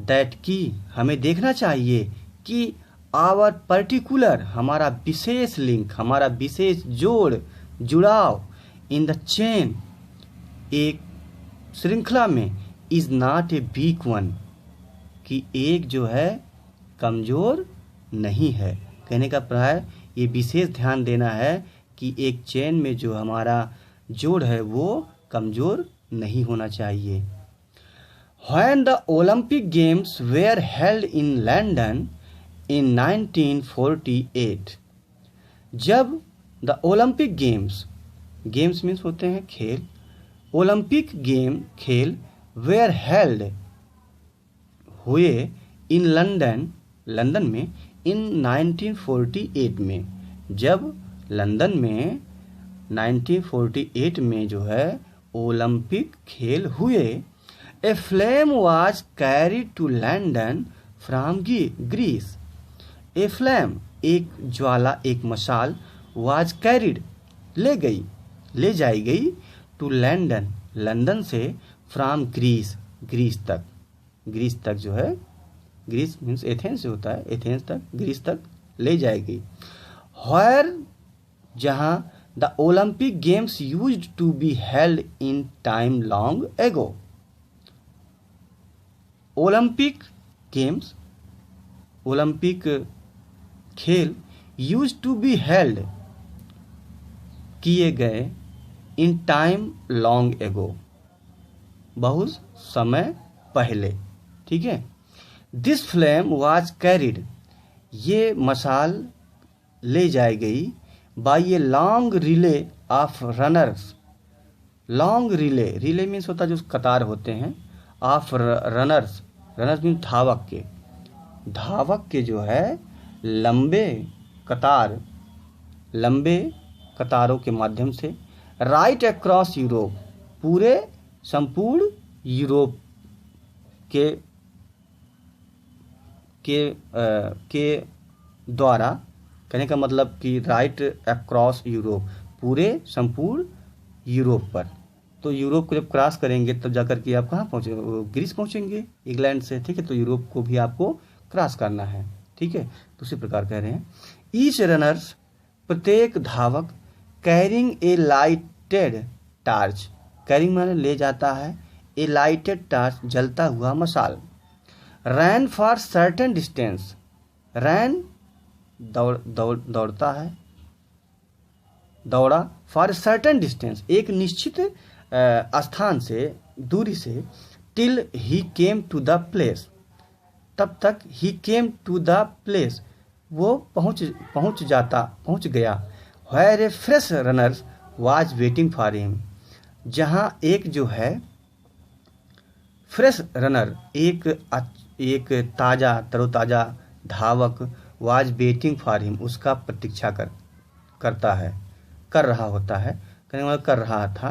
दैट की हमें देखना चाहिए कि आवर पर्टिकुलर हमारा विशेष लिंक, हमारा विशेष जुड़ाव, इन द चेन एक श्रृंखला में, is not a weak one, कि एक जो है कमजोर नहीं है। कहने का प्राय ये विशेष ध्यान देना है कि एक चेन में जो हमारा जोड़ है वो कमजोर नहीं होना चाहिए। When the Olympic Games were held in London in 1948, जब द ओलंपिक गेम्स मीन्स होते हैं खेल, ओलंपिक खेल वेयर हेल्ड हुए इन लंदन में इन 1948 में, जब लंदन में 1948 में जो है ओलंपिक खेल हुए, a flame was carried to London from Greece, a flame एक ज्वाला, एक मशाल, वाज कैरिड ले जाई गई, टू लंदन से, फ्रॉम ग्रीस तक जो है, ग्रीस मीन्स एथेंस से होता है, एथेंस तक, ग्रीस तक ले जाएगी। व्हेयर जहां the Olympic games used to be held in time long ago, Olympic games, Olympic खेल, यूज टू बी हेल्ड किए गए, इन टाइम लॉन्ग एगो बहुत समय पहले, ठीक है। दिस फ्लेम वाज कैरिड, ये मशाल ले जाई गई, by a long relay of runners, long relay means होता है जो कतार होते हैं, ऑफ रनर्स मीन्स धावक के जो है लंबे कतारों के माध्यम से, राइट अक्रॉस यूरोप, पूरे संपूर्ण यूरोप के द्वारा, कहने का मतलब कि राइट अक्रॉस यूरोप, पूरे संपूर्ण यूरोप पर। तो यूरोप को जब क्रॉस करेंगे तब जाकर के आप कहाँ पहुँचेंगे, ग्रीस पहुँचेंगे इंग्लैंड से, ठीक है। तो यूरोप को भी आपको क्रॉस करना है, ठीक है। तो उसी प्रकार कह रहे हैं, ईच रनर्स, प्रत्येक धावक, carrying a lighted torch, carrying माने ले जाता है, ए लाइटेड टार्च जलता हुआ मशाल, रैन फॉर सर्टेन डिस्टेंस, रैन दौड़ता है, दौड़ा, फॉर सर्टेन डिस्टेंस एक निश्चित स्थान से, दूरी से, till he came to the place, तब तक, he came to the place वो पहुंच गया, where a fresh runner was waiting for him, जहां एक जो है फ्रेश रनर, एक तरोताजा धावक, वाज वेटिंग फॉर हिम, उसका प्रतीक्षा करता है, कर रहा होता है, कहने का मतलब कर रहा था।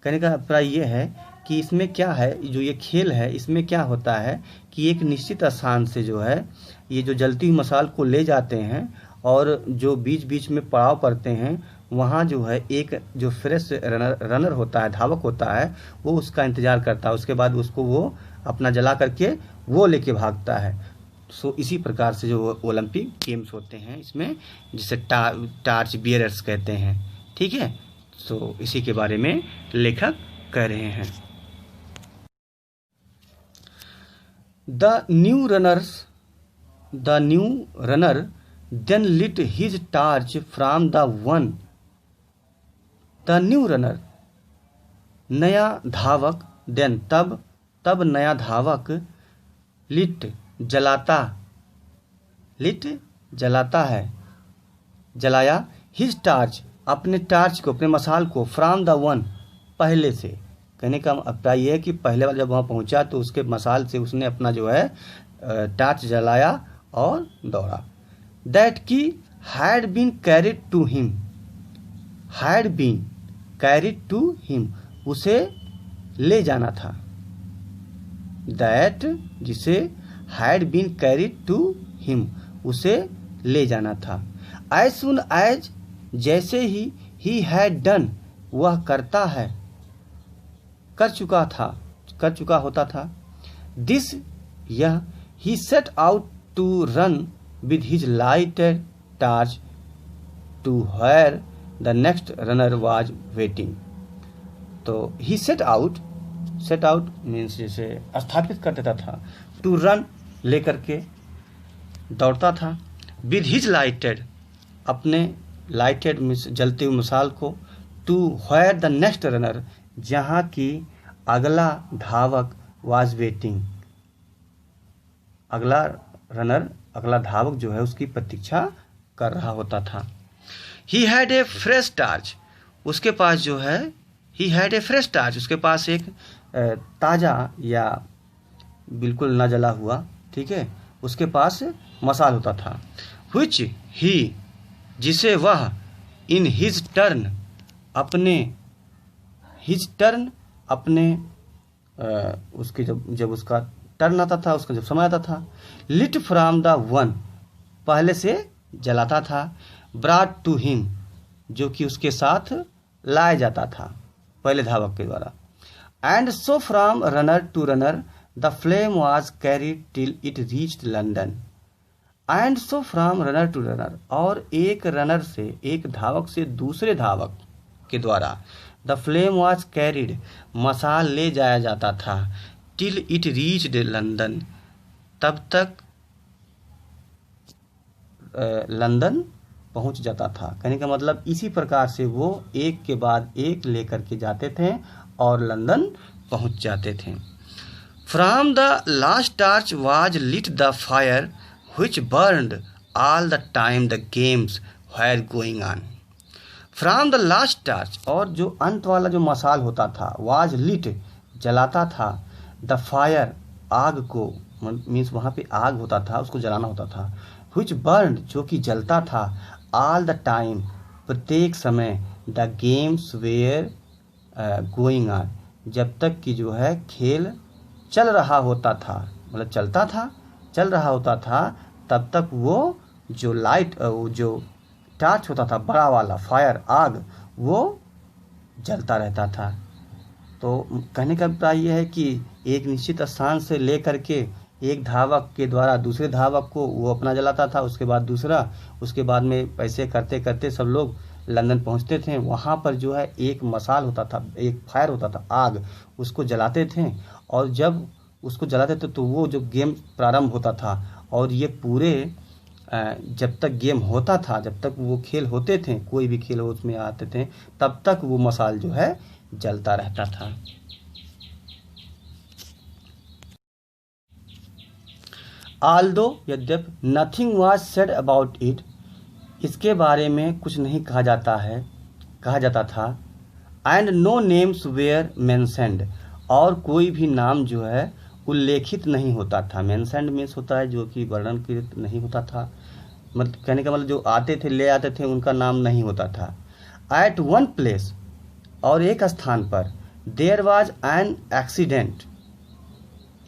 कहने का अभिप्राय ये है कि इसमें क्या है, जो ये खेल है इसमें क्या होता है कि एक निश्चित स्थान से जो है ये जो जलती हुई मसाल को ले जाते हैं और जो बीच बीच में पड़ाव करते हैं, वहाँ जो है एक जो फ्रेश रनर होता है, धावक होता है, वो उसका इंतज़ार करता है। उसके बाद उसको वो अपना जला करके वो लेके भागता है। सो इसी प्रकार से जो ओलंपिक गेम्स होते हैं इसमें, जिसे टार्च बियरर्स कहते हैं। ठीक है, सो इसी के बारे में लेखक कह रहे हैं। The new runner then lit his torch from the one. The new runner, नया धावक, then तब नया धावक, lit जलाता है, जलाया, his torch अपने टार्च को, अपने मसाल को, from the one पहले से। कहने का अभिप्राय ये है कि पहले बार जब वहाँ पहुँचा तो उसके मसाल से उसने अपना जो है टार्च जलाया और दौड़ा। That key had been carried to him, उसे ले जाना था। That जिसे had been carried to him, उसे ले जाना था। As soon as जैसे ही he had done, वह करता है, कर चुका होता था। This यह, he set out to run with his lighted torch to where the next runner was waiting. तो he set out means जैसे स्थापित कर देता था, to run लेकर के दौड़ता था, with his lighted अपने lighted मीन्स जलती हुई मिसाल को, to where the next runner जहाँ की अगला धावक was waiting, अगला धावक जो है उसकी प्रतीक्षा कर रहा होता था। He had a fresh torch, उसके पास जो है he had a fresh torch, उसके पास एक ताज़ा या बिल्कुल ना जला हुआ, ठीक है, उसके पास मसाल होता था। Which he जिसे वह in his turn अपने उसके जब उसका टर्न आता था, उसका जब समय आता था, lit from the one पहले से जलाता था, brought to him जो कि उसके साथ लाया जाता था पहले धावक के द्वारा, and so from runner to runner the flame was carried till it reached London. and so from runner to runner, और एक रनर से, एक धावक से दूसरे धावक के द्वारा, the flame was carried मसाल ले जाया जाता था, till it reached London तब तक लंदन पहुंच जाता था। कहने का मतलब इसी प्रकार से वो एक के बाद एक लेकर के जाते थे और लंदन पहुंच जाते थे। From the last torch was lit the fire which burned all the time the games were going on. From the last torch, और जो अंत वाला जो मसाल होता था, was lit जलाता था, the fire आग को, मीन्स वहाँ पे आग होता था, उसको जलाना होता था, which burned जो कि जलता था, all the time प्रत्येक समय, the games were going on जब तक कि जो है खेल चल रहा होता था, मतलब चल रहा होता था, तब तक वो जो लाइट, जो टार्च होता था बड़ा वाला, फायर आग, वो जलता रहता था। तो कहने का अभिप्राय यह है कि एक निश्चित स्थान से लेकर के एक धावक के द्वारा दूसरे धावक को वो अपना जलाता था, उसके बाद दूसरा, उसके बाद में ऐसे करते करते सब लोग लंदन पहुंचते थे। वहाँ पर जो है एक मसाल होता था, एक फायर होता था, आग, उसको जलाते थे, और जब उसको जलाते थे तो वो जो गेम प्रारंभ होता था, और ये पूरे जब तक गेम होता था, जब तक वो खेल होते थे, कोई भी खेल उसमें आते थे, तब तक वो मसाल जो है जलता रहता था। Although यद्यप nothing was said about it, इसके बारे में कुछ नहीं कहा जाता था, and no names were mentioned, और कोई भी नाम जो है उल्लेखित नहीं होता था। मेंशन्ड मीन्स होता है जो कि वर्णनकृत नहीं होता था, मतलब कहने का मतलब जो आते थे ले आते थे उनका नाम नहीं होता था। एट वन प्लेस, और एक स्थान पर, देयर वाज एन एक्सीडेंट,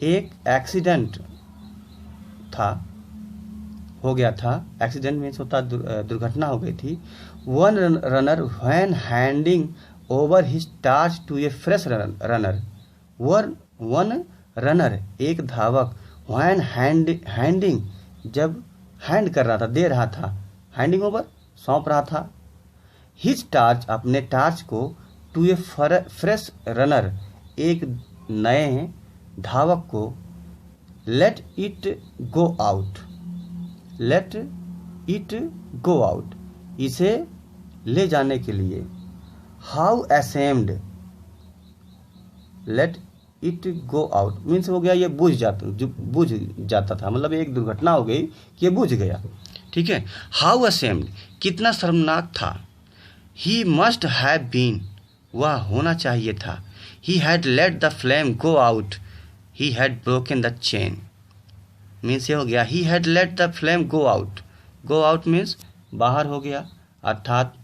एक एक्सीडेंट था, हो गया था। एक्सीडेंट मीन्स होता दुर्घटना हो गई थी। One runner when handing over his torch to a fresh runner, one runner एक धावक, व्हेन हैंडिंग जब हैंड कर रहा था, दे रहा था, हैंडिंग ओवर सौंप रहा था, हिज टार्च अपने टार्च को, टू ए फ्रेश रनर एक नए धावक को, let it go out, let it go out इसे ले जाने के लिए, how ashamed, let it go out means हो गया ये बुझ जाता था, मतलब एक दुर्घटना हो गई कि ये बुझ गया, ठीक है। हाउ असेम्ड कितना शर्मनाक था, ही मस्ट हैव बीन वह होना चाहिए था, he had let the flame go out, he had broken the chain means ये हो गया, he had let the flame go out, go out means बाहर हो गया, अर्थात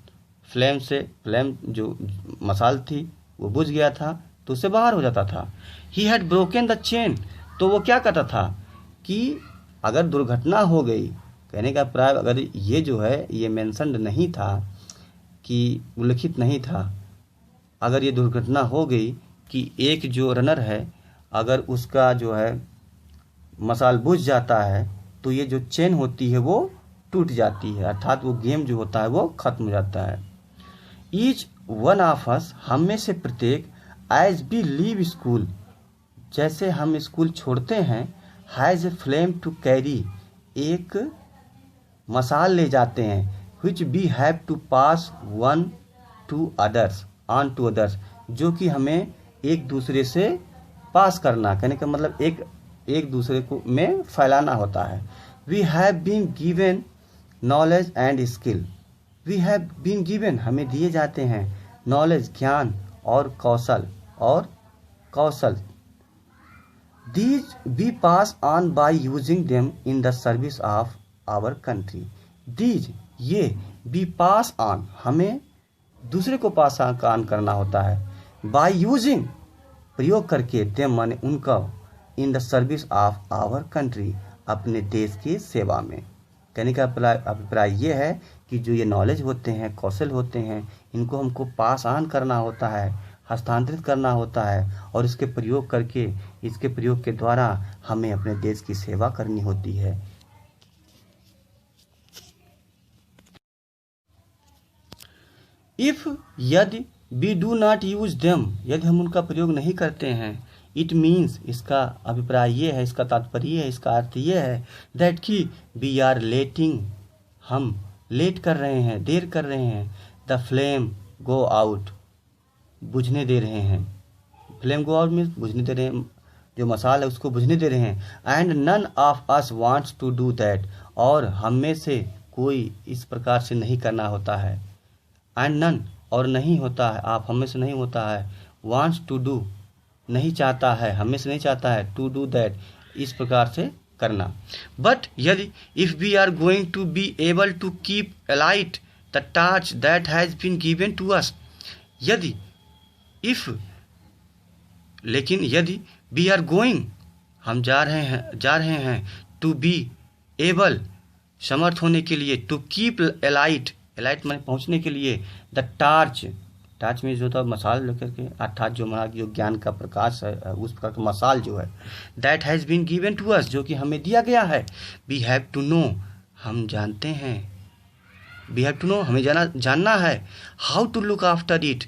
फ्लेम से, फ्लेम जो मसाल थी वो बुझ गया था तो उससे बाहर हो जाता था। He had broken the chain, तो वो क्या करता था कि अगर दुर्घटना हो गई, कहने का प्राय अगर ये जो है ये मेंशन्ड नहीं था कि उल्लिखित नहीं था, अगर ये दुर्घटना हो गई कि एक जो रनर है अगर उसका जो है मसाल बुझ जाता है तो ये जो चेन होती है वो टूट जाती है, अर्थात वो गेम जो होता है वो खत्म हो जाता है। ईच वन ऑफ अस हम में से प्रत्येक, एज वी लीव स्कूल जैसे हम स्कूल छोड़ते हैं, has a flame to carry एक मसाल ले जाते हैं, which we have to pass on to others on to others जो कि हमें एक दूसरे से पास करना, कहने का मतलब एक दूसरे को में फैलाना होता है। We have been given knowledge and skill, we have been given हमें दिए जाते हैं, नॉलेज ज्ञान और कौशल, these we pass on by using them in the service of our country, these ये, वी पास ऑन हमें दूसरे को पास ऑन करना होता है, बाय यूजिंग प्रयोग करके, देम माने उनका, in the service of our country अपने देश की सेवा में। कहने का अभिप्राय ये है कि जो ये नॉलेज होते हैं, कौशल होते हैं, इनको हमको पास ऑन करना होता है, हस्तांतरित करना होता है और इसके प्रयोग के द्वारा हमें अपने देश की सेवा करनी होती है। इफ यदि we do not use them यदि हम उनका प्रयोग नहीं करते हैं, इट मीन्स इसका अभिप्राय ये है, इसका तात्पर्य है, इसका अर्थ ये है दैट कि वी आर लेटिंग हम लेट कर रहे हैं, देर कर रहे हैं, द फ्लेम गो आउट बुझने दे रहे हैं, फ्लेम गो आउट मीन्स बुझने दे रहे हैं, जो मसाल है उसको बुझने दे रहे हैं। And none of us wants to do that और हम में से कोई इस प्रकार से नहीं करना होता है। एंड नन और नहीं होता है, आप हम में से नहीं होता है, वांट्स टू डू नहीं चाहता है, हम में से नहीं चाहता है, टू डू दैट इस प्रकार से करना। बट यदि if we are going to be able to keep alight the torch that has been given to us, यदि इफ लेकिन यदि वी आर गोइंग हम जा रहे हैं टू बी एबल समर्थ होने के लिए, टू कीप अलाइट एलाइट में पहुंचने के लिए, द टार्च में जो था मसाल लेकर के, अर्थात जो हमारा जो ज्ञान का प्रकाश है उस प्रकार का मसाल जो है, that has been given to us जो कि हमें दिया गया है। वी हैव टू नो हम जानते हैं, वी हैव टू नो हमें जानना है, how to look after it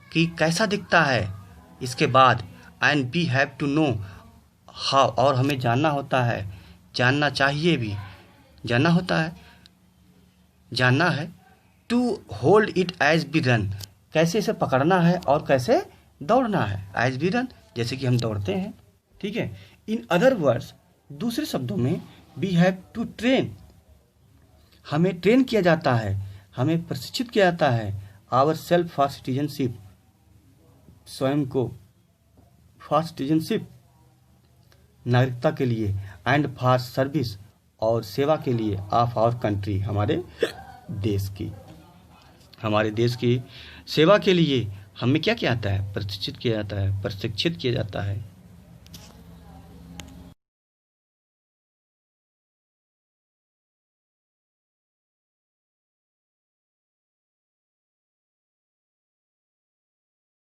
कि कैसा दिखता है इसके बाद, and we have to know how और हमें जानना होता है, जानना चाहिए भी, जानना होता है, जानना है, to hold it as we run कैसे इसे पकड़ना है और कैसे दौड़ना है, एज बी रन जैसे कि हम दौड़ते हैं, ठीक है। इन अदर वर्ड्स दूसरे शब्दों में, वी हैव टू ट्रेन हमें ट्रेन किया जाता है, हमें प्रशिक्षित किया जाता है, आवर सेल्फ फॉर सिटीजनशिप स्वयं को, फॉर सिटीजनशिप नागरिकता के लिए, एंड फॉर सर्विस और सेवा के लिए ऑफ आवर कंट्री, हमारे देश की सेवा के लिए हमें क्या किया जाता है? प्रशिक्षित किया जाता है